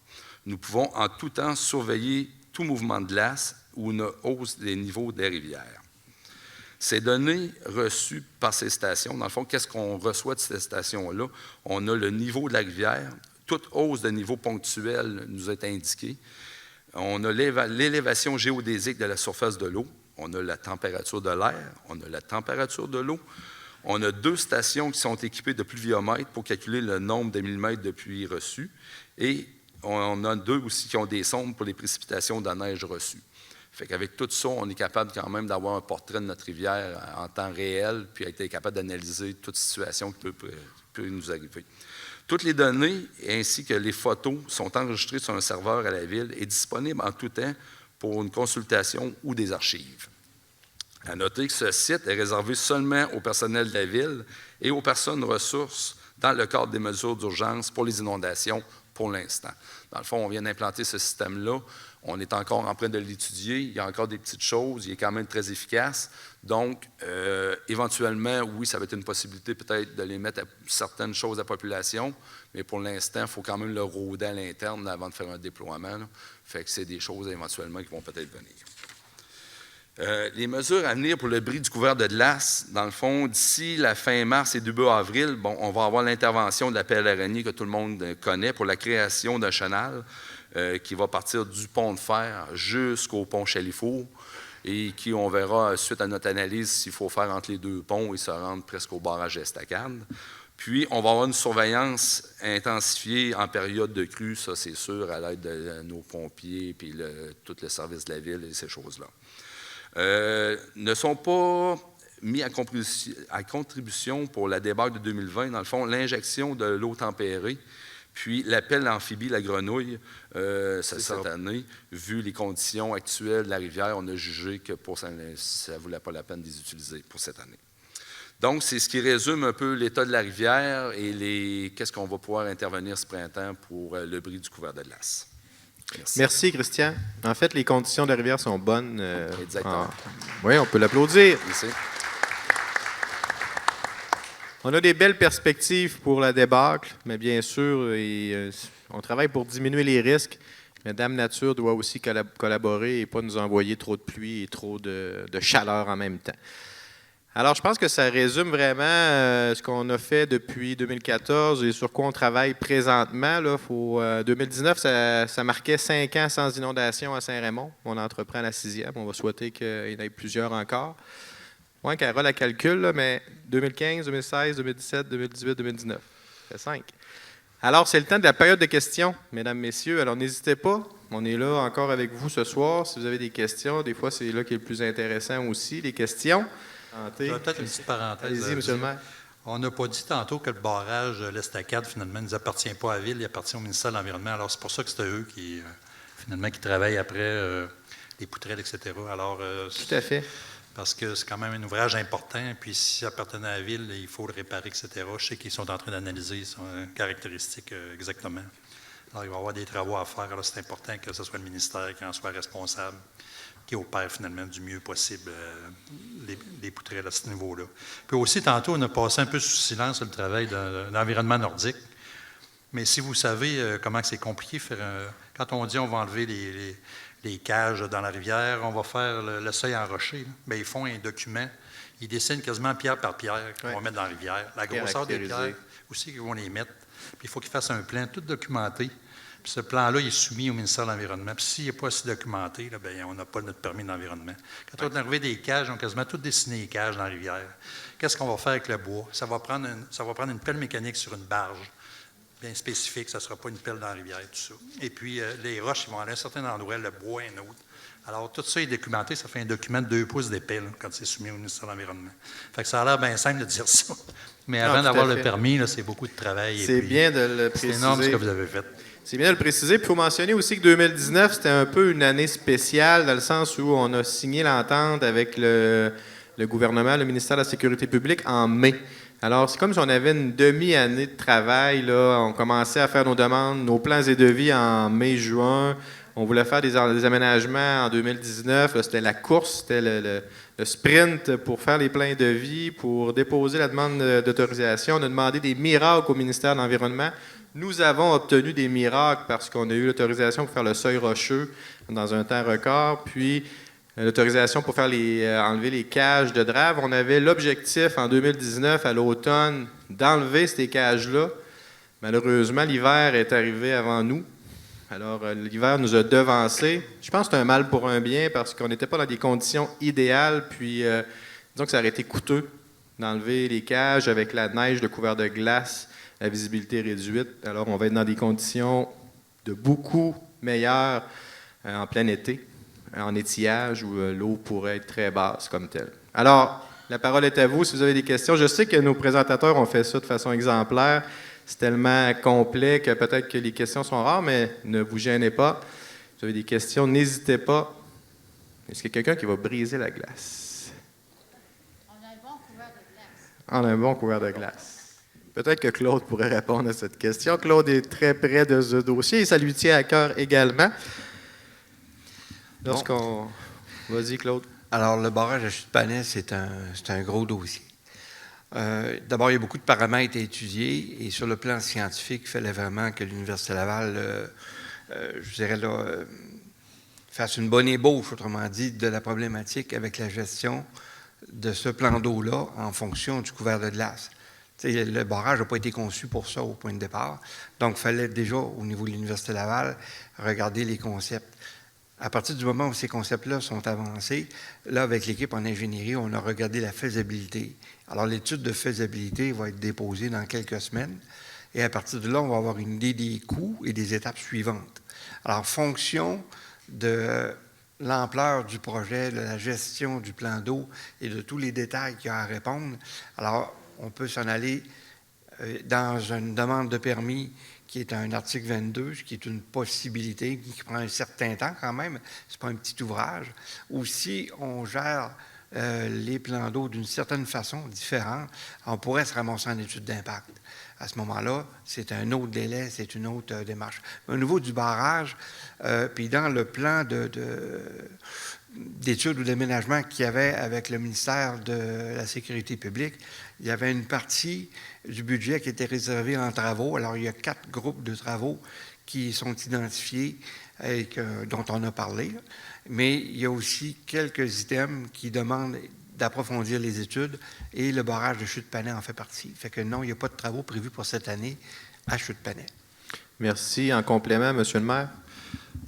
Nous pouvons en tout temps surveiller tout mouvement de glace ou une hausse des niveaux des rivières. Ces données reçues par ces stations, dans le fond, qu'est-ce qu'on reçoit de ces stations-là? On a le niveau de la rivière. Toute hausse de niveau ponctuel nous est indiquée. On a l'élévation géodésique de la surface de l'eau. On a la température de l'air, on a la température de l'eau. On a 2 stations qui sont équipées de pluviomètres pour calculer le nombre de millimètres de pluie reçus. Et on a 2 aussi qui ont des sondes pour les précipitations de neige reçues. Avec tout ça, on est capable quand même d'avoir un portrait de notre rivière en temps réel, puis être capable d'analyser toute situation qui peut nous arriver. Toutes les données ainsi que les photos sont enregistrées sur un serveur à la ville et disponibles en tout temps pour une consultation ou des archives. À noter que ce site est réservé seulement au personnel de la ville et aux personnes ressources dans le cadre des mesures d'urgence pour les inondations pour l'instant. Dans le fond, on vient d'implanter ce système-là. On est encore en train de l'étudier. Il y a encore des petites choses. Il est quand même très efficace. Donc, éventuellement, oui, ça va être une possibilité peut-être de les mettre à certaines choses à la population, mais pour l'instant, il faut quand même le rôder à l'interne avant de faire un déploiement. Là. Fait que c'est des choses éventuellement qui vont peut-être venir. Les mesures à venir pour le bris du couvert de glace, dans le fond, d'ici la fin mars et début avril, on va avoir l'intervention de la PLRNI que tout le monde connaît pour la création d'un chenal qui va partir du pont de fer jusqu'au pont Chalifour et qui, on verra, suite à notre analyse, s'il faut faire entre les 2 ponts et se rendre presque au barrage Estacade. Puis, on va avoir une surveillance intensifiée en période de crue, ça c'est sûr, à l'aide de nos pompiers et tout le service de la ville et ces choses-là. Ne sont pas mis à contribution pour la débâcle de 2020, dans le fond, l'injection de l'eau tempérée, puis l'appel amphibie La Grenouille, cette année, vu les conditions actuelles de la rivière, on a jugé que ça ne valait pas la peine de les utiliser pour cette année. Donc, c'est ce qui résume un peu l'état de la rivière et qu'est-ce qu'on va pouvoir intervenir ce printemps pour le bris du couvert de glace. Merci, Christian. En fait, les conditions de la rivière sont bonnes. Exactement. Oui, on peut l'applaudir. Merci. On a des belles perspectives pour la débâcle, mais bien sûr, on travaille pour diminuer les risques. Mais Dame Nature doit aussi collaborer et pas nous envoyer trop de pluie et trop de chaleur en même temps. Alors, je pense que ça résume vraiment ce qu'on a fait depuis 2014 et sur quoi on travaille présentement. 2019, ça marquait 5 ans sans inondation à Saint-Raymond. On entreprend la 6e. On va souhaiter qu'il y en ait plusieurs encore. Oui, Carole, elle calcule, là, mais 2015, 2016, 2017, 2018, 2019. Ça fait 5. Alors, c'est le temps de la période de questions, mesdames, messieurs. Alors, n'hésitez pas. On est là encore avec vous ce soir. Si vous avez des questions, des fois, c'est là qui est le plus intéressant aussi, les questions. Peut-être une petite parenthèse. Allez-y, M. le maire. On n'a pas dit tantôt que le barrage l'Estacade, finalement, ne nous appartient pas à la Ville, il appartient au ministère de l'Environnement. Alors, c'est pour ça que c'est eux qui travaillent après les poutrelles, etc. Alors, tout à fait. parce que c'est quand même un ouvrage important. Puis si ça appartenait à la ville, il faut le réparer, etc. Je sais qu'ils sont en train d'analyser son caractéristique exactement. Alors, il va y avoir des travaux à faire. Alors, c'est important que ce soit le ministère qui en soit responsable, qui opère finalement du mieux possible les poutrelles à ce niveau-là. Puis aussi, tantôt, on a passé un peu sous silence sur le travail de l'environnement nordique. Mais si vous savez comment c'est compliqué, quand on dit on va enlever les cages dans la rivière, on va faire le seuil en rocher, bien, ils font un document, ils dessinent quasiment pierre par pierre qu'on va mettre dans la rivière, la grosseur des pierres aussi qu'ils vont les mettre. Puis il faut qu'ils fassent un plan tout documenté. Puis ce plan-là, il est soumis au ministère de l'Environnement. Puis s'il n'est pas assez documenté, là, bien, on n'a pas notre permis d'environnement. Quand on est arrivé des cages, on a quasiment tout dessiné les cages dans la rivière. Qu'est-ce qu'on va faire avec le bois? Ça va prendre une pelle mécanique sur une barge bien spécifique. Ça ne sera pas une pelle dans la rivière, tout ça. Et puis, les roches, ils vont aller à un certain endroit, le bois, un autre. Alors, tout ça est documenté. Ça fait un document de 2 pouces d'épais là, quand c'est soumis au ministère de l'Environnement. Fait que ça a l'air bien simple de dire ça. Mais avant d'avoir le permis, là, c'est beaucoup de travail. C'est bien de le préciser. C'est énorme ce que vous avez fait. C'est bien de le préciser. Puis il faut mentionner aussi que 2019, c'était un peu une année spéciale dans le sens où on a signé l'entente avec le gouvernement, le ministère de la Sécurité publique en mai. Alors, c'est comme si on avait une demi-année de travail. Là. On commençait à faire nos demandes, nos plans et devis en mai-juin. On voulait faire des aménagements en 2019. Là, c'était la course, c'était le sprint pour faire les plans et devis, pour déposer la demande d'autorisation. On a demandé des miracles au ministère de l'Environnement. Nous avons obtenu des miracles parce qu'on a eu l'autorisation pour faire le seuil rocheux dans un temps record, puis l'autorisation pour faire enlever les cages de drave. On avait l'objectif en 2019, à l'automne, d'enlever ces cages-là. Malheureusement, l'hiver est arrivé avant nous. Alors, l'hiver nous a devancés. Je pense que c'est un mal pour un bien parce qu'on n'était pas dans des conditions idéales, puis disons que ça aurait été coûteux d'enlever les cages avec la neige, le couvert de glace, la visibilité réduite. Alors, on va être dans des conditions de beaucoup meilleures en plein été, en étillage, où l'eau pourrait être très basse comme telle. Alors, la parole est à vous si vous avez des questions. Je sais que nos présentateurs ont fait ça de façon exemplaire. C'est tellement complet que peut-être que les questions sont rares, mais ne vous gênez pas. Si vous avez des questions, n'hésitez pas. Est-ce qu'il y a quelqu'un qui va briser la glace? On a un bon couvert de glace. On a un bon couvert de glace. Peut-être que Claude pourrait répondre à cette question. Claude est très près de ce dossier et ça lui tient à cœur également. Vas-y, Claude. Alors, le barrage à Chute-Panay, c'est un gros dossier. D'abord, il y a beaucoup de paramètres à étudier et sur le plan scientifique, il fallait vraiment que l'Université Laval, je dirais là, fasse une bonne ébauche, autrement dit, de la problématique avec la gestion de ce plan d'eau-là en fonction du couvert de glace. T'sais, le barrage n'a pas été conçu pour ça au point de départ. Donc, il fallait déjà, au niveau de l'Université Laval, regarder les concepts. À partir du moment où ces concepts-là sont avancés, là, avec l'équipe en ingénierie, on a regardé la faisabilité. Alors, l'étude de faisabilité va être déposée dans quelques semaines. Et à partir de là, on va avoir une idée des coûts et des étapes suivantes. Alors, en fonction de l'ampleur du projet, de la gestion du plan d'eau et de tous les détails qu'il y a à répondre, alors, on peut s'en aller dans une demande de permis qui est un article 22, ce qui est une possibilité qui prend un certain temps quand même. Ce n'est pas un petit ouvrage. Ou si on gère les plans d'eau d'une certaine façon différente, on pourrait se ramasser en étude d'impact. À ce moment-là, c'est un autre délai, c'est une autre démarche. Au niveau du barrage, puis dans le plan d'études ou d'aménagement qu'il y avait avec le ministère de la Sécurité publique, il y avait une partie du budget qui était réservée en travaux. Alors, il y a 4 groupes de travaux qui sont identifiés et dont on a parlé. Mais il y a aussi quelques items qui demandent d'approfondir les études et le barrage de Chute-Panay en fait partie. Fait que non, il n'y a pas de travaux prévus pour cette année à Chute-Panay. Merci. En complément, M. le maire?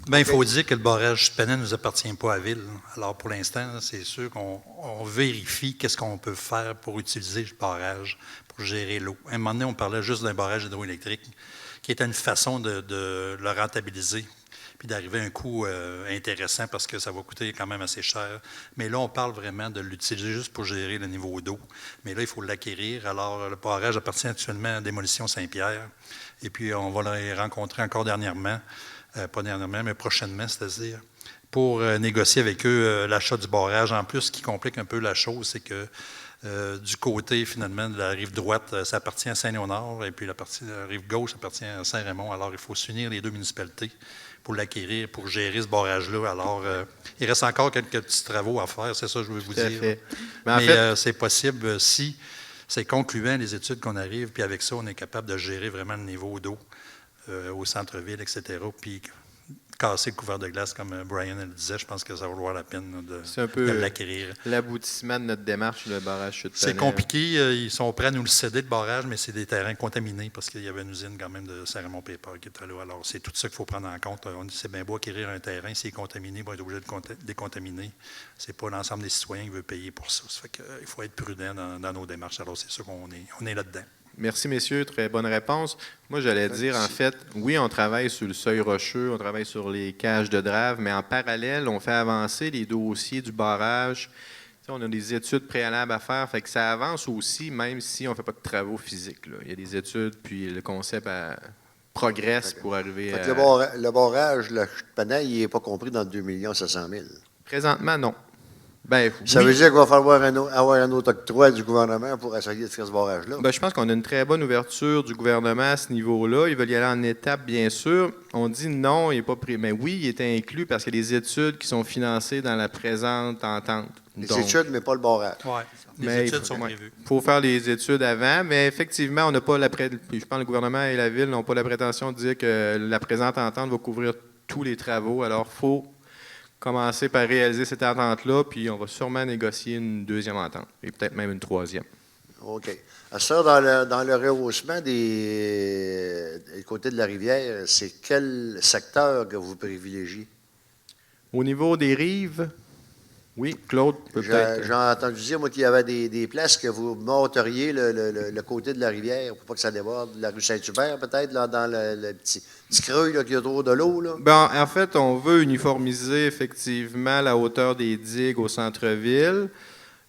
Bien, il faut dire que le barrage Chute-Panay ne nous appartient pas à la ville. Alors, pour l'instant, c'est sûr qu'on vérifie qu'est-ce qu'on peut faire pour utiliser le barrage, pour gérer l'eau. À un moment donné, on parlait juste d'un barrage hydroélectrique, qui était une façon de le rentabiliser, puis d'arriver à un coût intéressant parce que ça va coûter quand même assez cher. Mais là, on parle vraiment de l'utiliser juste pour gérer le niveau d'eau. Mais là, il faut l'acquérir. Alors, le barrage appartient actuellement à Démolition Saint-Pierre. Et puis, on va les rencontrer encore dernièrement. pas dernièrement, mais prochainement, c'est-à-dire, pour négocier avec eux l'achat du barrage. En plus, ce qui complique un peu la chose, c'est que du côté, finalement, de la rive droite, ça appartient à Saint-Léonard, et puis la rive gauche appartient à Saint-Raymond. Alors, il faut s'unir les deux municipalités pour l'acquérir, pour gérer ce barrage-là. Alors, il reste encore quelques petits travaux à faire, c'est ça que je veux vous dire. fait. Mais c'est possible si c'est concluant les études qu'on arrive, puis avec ça, on est capable de gérer vraiment le niveau d'eau au centre-ville, etc., puis casser le couvert de glace, comme Brian le disait, je pense que ça va valoir la peine c'est un de peu l'acquérir. l'aboutissement de notre démarche, le barrage Chute-Poney. C'est compliqué. Ils sont prêts à nous le céder, le barrage, mais c'est des terrains contaminés parce qu'il y avait une usine quand même de Saint-Raymond Paper qui était là. Alors, c'est tout ça qu'il faut prendre en compte. On dit c'est bien beau acquérir un terrain, s'il est contaminé, ils vont être obligés de décontaminer. C'est pas l'ensemble des citoyens qui veut payer pour ça. Ça fait qu'il faut être prudent dans nos démarches. Alors, c'est sûr qu'on est là-dedans. Merci, messieurs. Très bonne réponse. Moi, j'allais dire, en fait, oui, on travaille sur le seuil rocheux, on travaille sur les cages de drave, mais en parallèle, on fait avancer les dossiers du barrage. Tu sais, on a des études préalables à faire, fait que ça avance aussi, même si on ne fait pas de travaux physiques, là. Il y a des études, puis le concept progresse pour arriver à... Le barrage, le Chute-Poney, il n'est pas compris dans 2 700 000. Présentement, non. Ben, Ça oui. veut dire qu'il va falloir avoir un autre octroi du gouvernement pour essayer de faire ce barrage-là. Ben, je pense qu'on a une très bonne ouverture du gouvernement à ce niveau-là. Ils veulent y aller en étapes, bien sûr. On dit non, il n'est pas pris. Mais oui, il est inclus parce qu'il y a des études qui sont financées dans la présente entente. Les études, mais pas le barrage. Oui, les Mais études sont prévues. Il faut faire les études avant, mais effectivement, on n'a pas je pense que le gouvernement et la Ville n'ont pas la prétention de dire que la présente entente va couvrir tous les travaux. Alors, il faut commencer par réaliser cette entente-là, puis on va sûrement négocier une deuxième entente, et peut-être même une troisième. OK. À ça, dans le rehaussement des côtés de la rivière, c'est quel secteur que vous privilégiez? Au niveau des rives, oui, Claude peut peut-être... J'ai entendu dire, moi, qu'il y avait des places que vous monteriez le côté de la rivière pour pas que ça déborde. La rue Saint-Hubert, peut-être, là, dans le petit creux là, qui est autour de l'eau. Là. Ben, en fait, on veut uniformiser effectivement la hauteur des digues au centre-ville.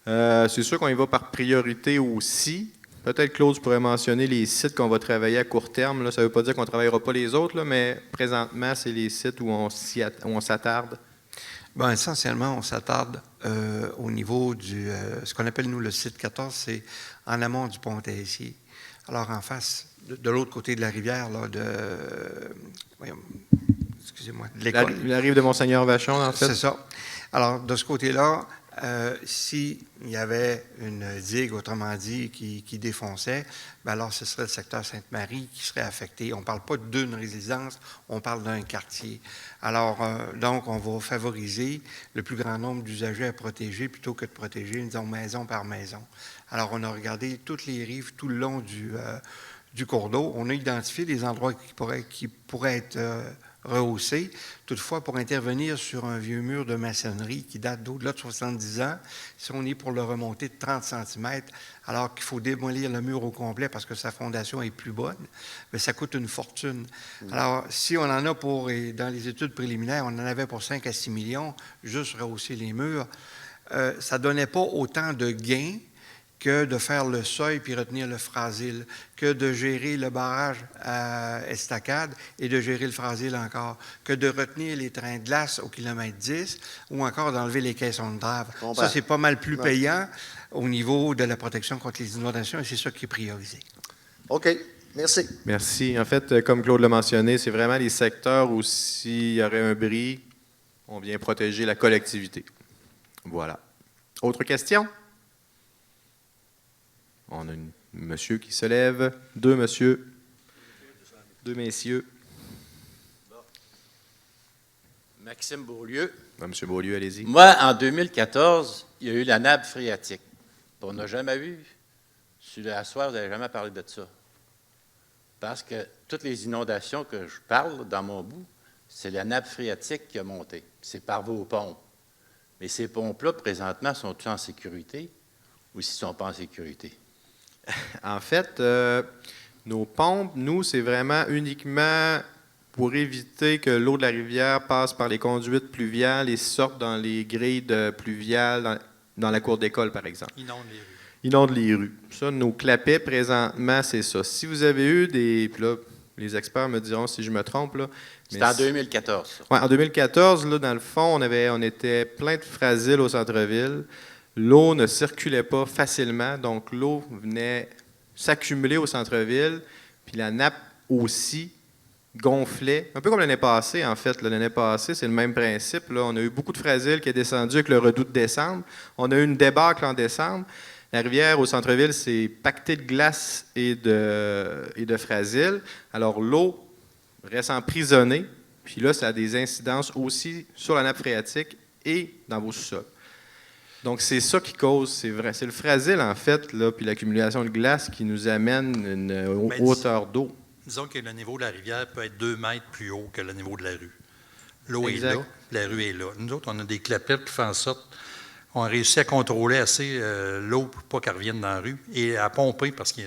C'est sûr qu'on y va par priorité aussi. Peut-être, Claude, tu pourrais mentionner les sites qu'on va travailler à court terme. Là. Ça ne veut pas dire qu'on ne travaillera pas les autres, là, mais présentement, c'est les sites où on s'attarde. Bien, essentiellement, on s'attarde au niveau du... ce qu'on appelle, nous, le site 14, c'est en amont du pont Tessier. Alors, en face, de l'autre côté de la rivière, là, excusez-moi, de l'école. La rive de Monseigneur-Vachon, en fait. C'est ça. Alors, de ce côté-là, s'il y avait une digue, autrement dit, qui défonçait, bien alors ce serait le secteur Sainte-Marie qui serait affecté. On ne parle pas d'une résidence, on parle d'un quartier. Alors, donc, on va favoriser le plus grand nombre d'usagers à protéger plutôt que de protéger, disons, maison par maison. Alors, on a regardé toutes les rives tout le long du cours d'eau. On a identifié des endroits qui pourraient être rehaussé. Toutefois, pour intervenir sur un vieux mur de maçonnerie qui date d'au-delà de 70 ans, si on est pour le remonter de 30 cm, alors qu'il faut démolir le mur au complet parce que sa fondation est plus bonne, bien, ça coûte une fortune. Alors, si on en a pour, et dans les études préliminaires, on en avait pour 5 à 6 millions, juste rehausser les murs, ça ne donnait pas autant de gains que de faire le seuil puis retenir le frasil, que de gérer le barrage à estacade et de gérer le frasil encore, que de retenir les trains de glace au kilomètre 10 ou encore d'enlever les caissons de drave. Ça, c'est pas mal plus payant au niveau de la protection contre les inondations et c'est ça qui est priorisé. OK. Merci. Merci. En fait, comme Claude l'a mentionné, c'est vraiment les secteurs où s'il y aurait un bris, on vient protéger la collectivité. Voilà. Autre question? On a un monsieur qui se lève. Deux messieurs. Maxime Beaulieu. Monsieur Beaulieu, allez-y. Moi, en 2014, il y a eu la nappe phréatique. On n'a jamais vu. Sur la soirée, vous n'avez jamais parlé de ça. Parce que toutes les inondations que je parle dans mon bout, c'est la nappe phréatique qui a monté. C'est par vos pompes. Mais ces pompes-là, présentement, sont-ils en sécurité ou s'ils ne sont pas en sécurité? En fait, nos pompes, nous, c'est vraiment uniquement pour éviter que l'eau de la rivière passe par les conduites pluviales et sorte dans les grilles pluviales dans la cour d'école, par exemple. Inonde les rues. Ça, nos clapets, présentement, c'est ça. Si vous avez eu des... Puis là, Les experts me diront si je me trompe. Là. C'était en 2014. Ça. Ouais, en 2014, là, dans le fond, on était plein de fragiles au centre-ville. L'eau ne circulait pas facilement, donc l'eau venait s'accumuler au centre-ville, puis la nappe aussi gonflait, un peu comme l'année passée, en fait. L'année passée, c'est le même principe. Là. On a eu beaucoup de fragiles qui est descendu avec le redout de décembre. On a eu une débâcle en décembre. La rivière au centre-ville, c'est pacté de glace et de fragiles. Alors, l'eau reste emprisonnée, puis là, ça a des incidences aussi sur la nappe phréatique et dans vos sous-sols. Donc, c'est ça qui cause, c'est vrai. C'est le fragile, en fait, là, puis l'accumulation de glace qui nous amène une hauteur d'eau. Disons que le niveau de la rivière peut être 2 mètres plus haut que le niveau de la rue. L'eau est Exact. là, la rue est là. Nous autres, on a des clapettes qui font en sorte qu'on a réussi à contrôler assez l'eau pour pas qu'elle revienne dans la rue et à pomper parce que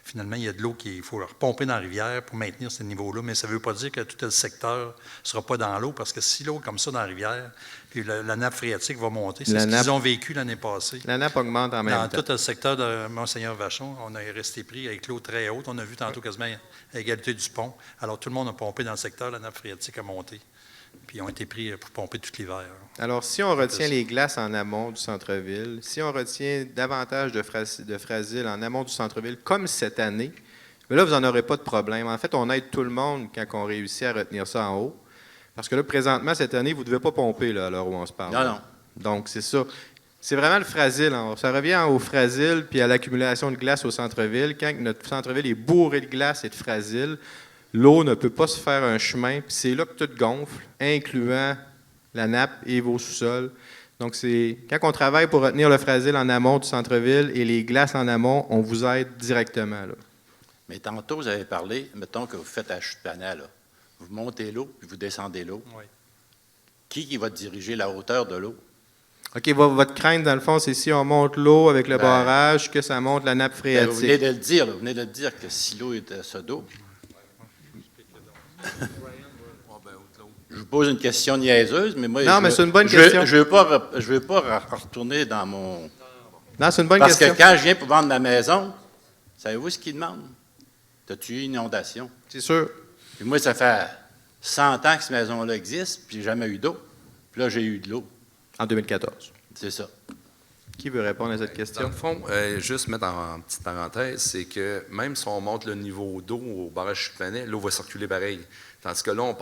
finalement, il y a de l'eau qu'il faut repomper dans la rivière pour maintenir ce niveau-là. Mais ça ne veut pas dire que tout le secteur ne sera pas dans l'eau parce que si l'eau est comme ça dans la rivière, puis la nappe phréatique va monter. C'est ce qu'ils ont vécu l'année passée. La nappe augmente en même temps. Dans tout le secteur de Monseigneur-Vachon, on est resté pris avec l'eau très haute. On a vu tantôt quasiment à égalité du pont. Alors, tout le monde a pompé dans le secteur, la nappe phréatique a monté. Puis, ils ont été pris pour pomper tout l'hiver. Alors, si on retient les glaces en amont du centre-ville, si on retient davantage de fragiles en amont du centre-ville, comme cette année, mais là, vous n'en aurez pas de problème. En fait, on aide tout le monde quand on réussit à retenir ça en haut. Parce que là, présentement, cette année, vous ne devez pas pomper là, à l'heure où on se parle. Non. Donc, c'est ça. C'est vraiment le fragile. Ça revient au fragile puis à l'accumulation de glace au centre-ville. Quand notre centre-ville est bourré de glace et de fragile, l'eau ne peut pas se faire un chemin. Puis c'est là que tout gonfle, incluant la nappe et vos sous-sols. Donc, c'est quand on travaille pour retenir le fragile en amont du centre-ville et les glaces en amont, on vous aide directement. Là. Mais tantôt, vous avez parlé, mettons que vous faites la chute panel, là. Vous montez l'eau, puis vous descendez l'eau. Oui. Qui va diriger la hauteur de l'eau? OK, votre crainte, dans le fond, c'est si on monte l'eau avec le barrage, que ça monte la nappe Ben, phréatique. vous venez de le dire, vous venez de le dire que si l'eau est à ce dos. Je vous pose une question niaiseuse, mais moi, Non, mais c'est une bonne question. Je veux pas retourner dans mon... Non, c'est une bonne Parce question. que quand je viens pour vendre ma maison, savez-vous ce qu'ils demandent? As-tu eu une inondation? C'est sûr. Puis moi, ça fait 100 ans que cette maison-là existe, puis j'ai jamais eu d'eau. Puis là, j'ai eu de l'eau. En 2014. C'est ça. Qui veut répondre à cette Dans question? le fond, juste mettre en petite parenthèse, c'est que même si on monte le niveau d'eau au barrage Chupanet, l'eau va circuler pareil. Tandis que là, on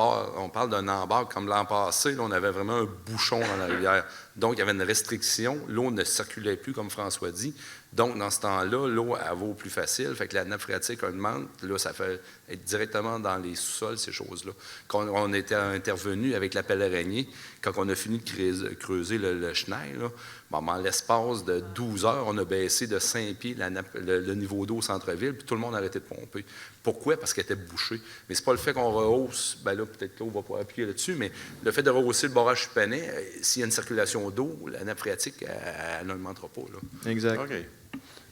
parle d'un embarque comme l'an passé, là, on avait vraiment un bouchon dans la rivière. Donc, il y avait une restriction. L'eau ne circulait plus, comme François dit. Donc, dans ce temps-là, l'eau, elle vaut plus facile. Fait que la nappe phréatique augmente. Là, ça fait être directement dans les sous-sols, ces choses-là. Quand on était intervenu avec la pelle araignée, quand on a fini de creuser le chenil, là, en l'espace de 12 heures, on a baissé de 5 pieds le niveau d'eau au centre-ville, puis tout le monde a arrêté de pomper. Pourquoi? Parce qu'elle était bouchée. Mais c'est pas le fait qu'on rehausse, bien là, peut-être que l'eau va pas appuyer là-dessus, mais le fait de rehausser le barrage Chupanet, s'il y a une circulation d'eau, la nappe phréatique, elle n'augmentera pas. Là. Exact. OK.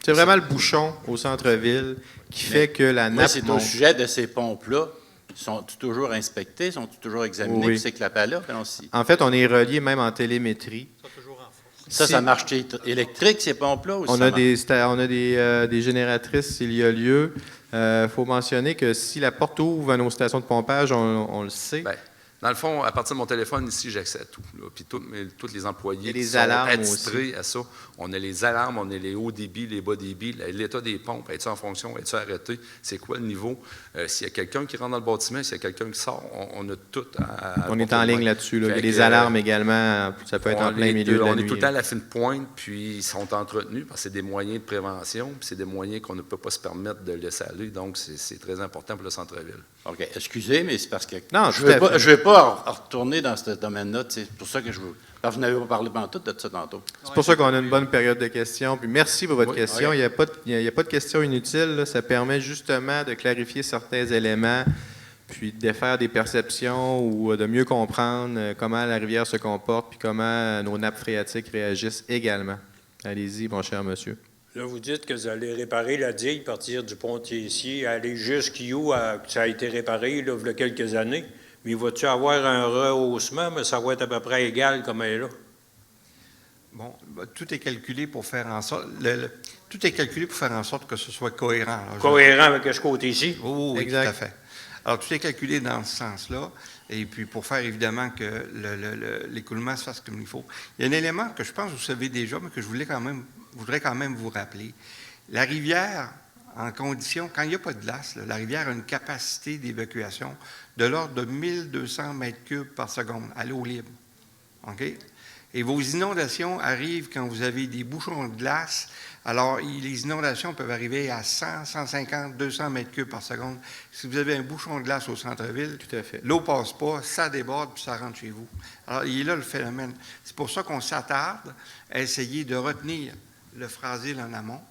C'est vraiment le bouchon au centre-ville qui fait que la Moi, nappe c'est au monte. sujet de ces pompes-là. Sont-ils toujours inspectés? Sont-ils toujours examinés? Oui. Puis c'est clapé là? En fait, on est relié même en télémétrie. Ça, Si- ça marche électrique, ces pompes-là? Ou On ça a, marche- des génératrices s'il y a lieu. Il faut mentionner que si la porte ouvre à nos stations de pompage, on le sait. Bien, dans le fond, à partir de mon téléphone, ici, j'accède à tout. Là. Puis tous les employés Il y a des qui sont alarmes attitrés à ça. On a les alarmes, on a les hauts débits, les bas débits, l'état des pompes, est-tu en fonction, est-tu arrêté, c'est quoi le niveau. S'il y a quelqu'un qui rentre dans le bâtiment, s'il y a quelqu'un qui sort, on a tout à On est portée en de ligne main. là-dessus. Là. Il y a Fait des que, alarmes également. Ça peut être en plein milieu de la on nuit. est tout le temps à la fine pointe, puis ils sont entretenus parce que c'est des moyens de prévention, puis c'est des moyens qu'on ne peut pas se permettre de laisser aller. Donc, c'est très important pour le centre-ville. OK. Excusez, mais c'est parce que Non, je tout à fait. ne veux pas retourner dans ce domaine-là. C'est pour ça que je veux. Parce que vous n'avez pas parlé pendant tout de ça tantôt. C'est pour ça qu'on a une bonne période de questions. Puis merci pour votre Oui, question. oui. Il n'y a pas de questions inutiles. Là. Ça permet justement de clarifier certains éléments, puis de défaire des perceptions ou de mieux comprendre comment la rivière se comporte, puis comment nos nappes phréatiques réagissent également. Allez-y, mon cher monsieur. Là, vous dites que vous allez réparer la digue, partir du pont-Tessier, aller jusqu'où ça a été réparé, là, il y a quelques années. Mais va-tu avoir un rehaussement, mais ça va être à peu près égal comme elle est là? Bon, tout est calculé pour faire en sorte. Tout est calculé pour faire en sorte que ce soit cohérent. là. Cohérent avec ce côté-ci? Oui, Exact. tout à fait. Alors, tout est calculé dans ce sens-là, et puis pour faire évidemment que l'écoulement se fasse comme il faut. Il y a un élément que je pense que vous savez déjà, mais que je voudrais quand même vous rappeler. La rivière, en condition, quand il n'y a pas de glace, la rivière a une capacité d'évacuation de l'ordre de 1200 mètres cubes par seconde à l'eau libre. OK? Et vos inondations arrivent quand vous avez des bouchons de glace. Alors, les inondations peuvent arriver à 100, 150, 200 mètres cubes par seconde. Si vous avez un bouchon de glace au centre-ville, l'eau ne passe pas, ça déborde, puis ça rentre chez vous. Alors, il est là le phénomène. C'est pour ça qu'on s'attarde à essayer de retenir le frasil en amont,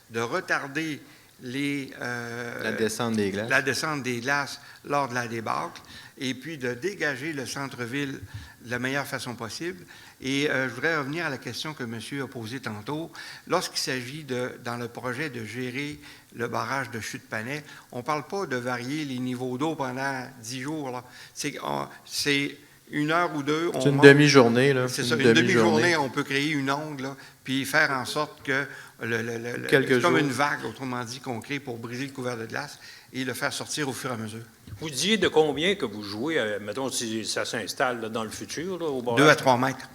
de retarder la descente des glaces lors de la débâcle, et puis de dégager le centre-ville de la meilleure façon possible. Et je voudrais revenir à la question que monsieur a posée tantôt. Lorsqu'il s'agit, dans le projet, de gérer le barrage de Chute-Panay, on ne parle pas de varier les niveaux d'eau pendant 10 jours. Là. C'est 1 heure ou 2. C'est une demi-journée. C'est ça, une demi-journée, on peut créer une onde, là, puis faire en sorte que c'est comme une vague, autrement dit, qu'on crée pour briser le couvert de glace et le faire sortir au fur et à mesure. Vous disiez de combien que vous jouez, mettons, si ça s'installe là, dans le futur, là, au barrage? 2 à 3 mètres.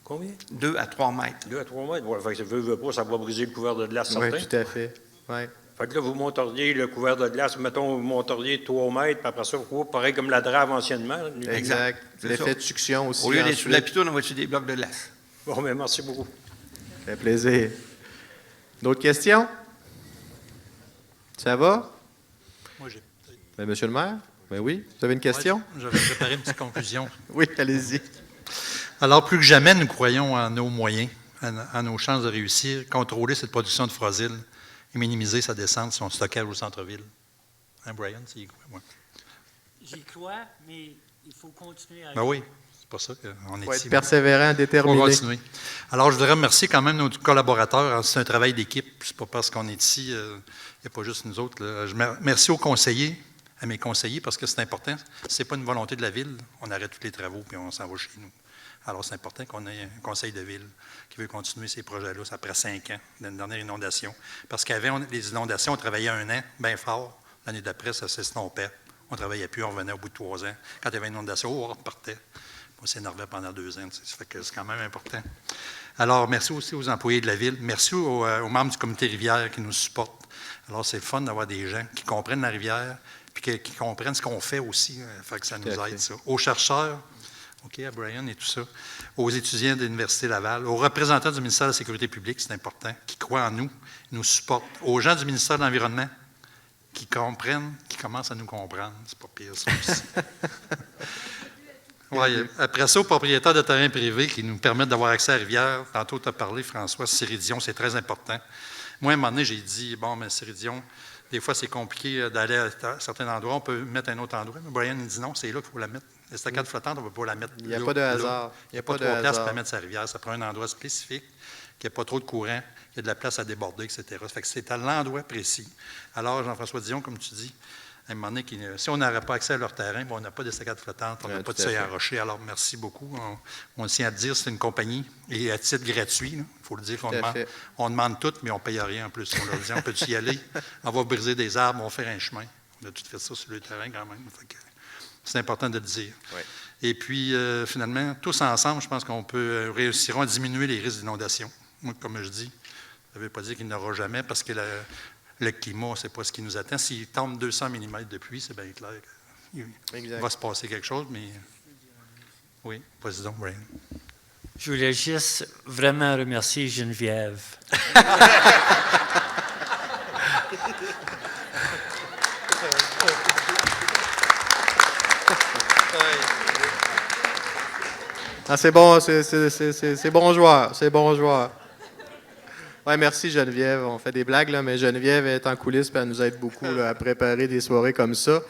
Combien? 2 à 3 mètres. 2 à 3 mètres. Ouais, fait que ça veut pas, ça va briser le couvert de glace, certain. Oui, tout à fait. Ouais. Fait que là, vous monteriez le couvert de glace, mettons, vous monteriez 3 mètres, puis après ça, pareil comme la drave anciennement. Exact. L'effet de succion aussi. Au lieu d'être sous la pitoune, on va dessus des blocs de glace. Bon, mais merci beaucoup. Ça fait plaisir. D'autres questions? Ça va? Moi, j'ai. Ben, monsieur le maire? Ben oui. Vous avez une question? Ouais, j'avais préparé une petite conclusion. Oui, allez-y. Alors, plus que jamais, nous croyons en nos moyens, en nos chances de réussir, contrôler cette production de frasil et minimiser sa descente, son stockage au centre-ville. Hein, Brian, c'est y croit, moi. J'y crois, mais il faut continuer à... Ben oui, c'est pour ça qu'on est Il faut ici. être persévérant, déterminé. On va continuer. Alors, je voudrais remercier quand même nos collaborateurs. C'est un travail d'équipe. C'est pas parce qu'on est ici, il n'y a pas juste nous autres. Là. Merci aux conseillers, à mes conseillers, parce que c'est important. Ce n'est pas une volonté de la Ville. On arrête tous les travaux puis on s'en va chez nous. Alors, c'est important qu'on ait un conseil de ville qui veut continuer ces projets-là après 5 ans d'une dernière inondation. Parce qu'avant les inondations, on travaillait 1 an, bien fort. L'année d'après, ça s'estompait. On ne travaillait plus, on revenait au bout de 3 ans. Quand il y avait une inondation, on repartait. On s'énervait pendant 2 ans. Ça fait que c'est quand même important. Alors, merci aussi aux employés de la Ville. Merci aux membres du comité Rivière qui nous supportent. Alors, c'est le fun d'avoir des gens qui comprennent la rivière puis qui comprennent ce qu'on fait aussi. Fait que ça nous aide, ça. Aux chercheurs, OK, à Brian et tout ça, aux étudiants de l'Université Laval, aux représentants du ministère de la Sécurité publique, c'est important, qui croient en nous, nous supportent, aux gens du ministère de l'Environnement, qui comprennent, qui commencent à nous comprendre. C'est pas pire, ça aussi. Ouais, après ça, aux propriétaires de terrains privés qui nous permettent d'avoir accès à la rivière. Tantôt, tu as parlé, François, Céridion, c'est très important. Moi, à un moment donné, j'ai dit, bon, mais Céridion, des fois, c'est compliqué d'aller à certains endroits. On peut mettre un autre endroit. Mais Brian dit non, c'est là qu'il faut la mettre. L'estacade flottante, on ne peut pas la mettre. Il n'y a pas de hasard. Il n'y a pas trop de place pour la mettre sur la rivière. Ça prend un endroit spécifique, qu'il n'y ait pas trop de courant, qu'il y ait de la place à déborder, etc. Ça fait que c'est à l'endroit précis. Alors, Jean-François Dion, comme tu dis, à un moment donné, si on n'aurait pas accès à leur terrain, on n'a pas d'estacade flottante, on n'a pas de seuil à rocher. Alors, merci beaucoup. On tient à le dire, c'est une compagnie et à titre gratuit. Il faut le dire. On demande tout, mais on ne paye rien en plus. On leur dit, on peut-tu y aller? On va briser des arbres, on va faire un chemin. On a tout fait ça sur le terrain quand même. C'est important de le dire. Oui. Et puis, finalement, tous ensemble, je pense qu'on peut réussir à diminuer les risques d'inondation. Moi, comme je dis, ça ne veut pas dire qu'il n'y en aura jamais parce que le climat, ce n'est pas ce qui nous attend. S'il tombe 200 mm de pluie, c'est bien clair qu'il va se passer quelque chose, mais oui, président Brian. Je voulais juste vraiment remercier Geneviève. Ah, c'est bon, c'est bon joueur, c'est bon joueur. Oui, merci Geneviève. On fait des blagues, là, mais Geneviève est en coulisses et elle nous aide beaucoup là, à préparer des soirées comme ça.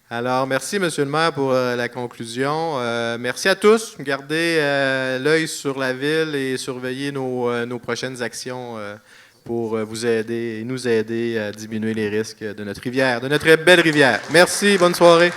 Alors, merci, Monsieur le maire, pour la conclusion. Merci à tous. Gardez l'œil sur la ville et surveillez nos prochaines actions pour vous aider et nous aider à diminuer les risques de notre rivière, de notre belle rivière. Merci, bonne soirée.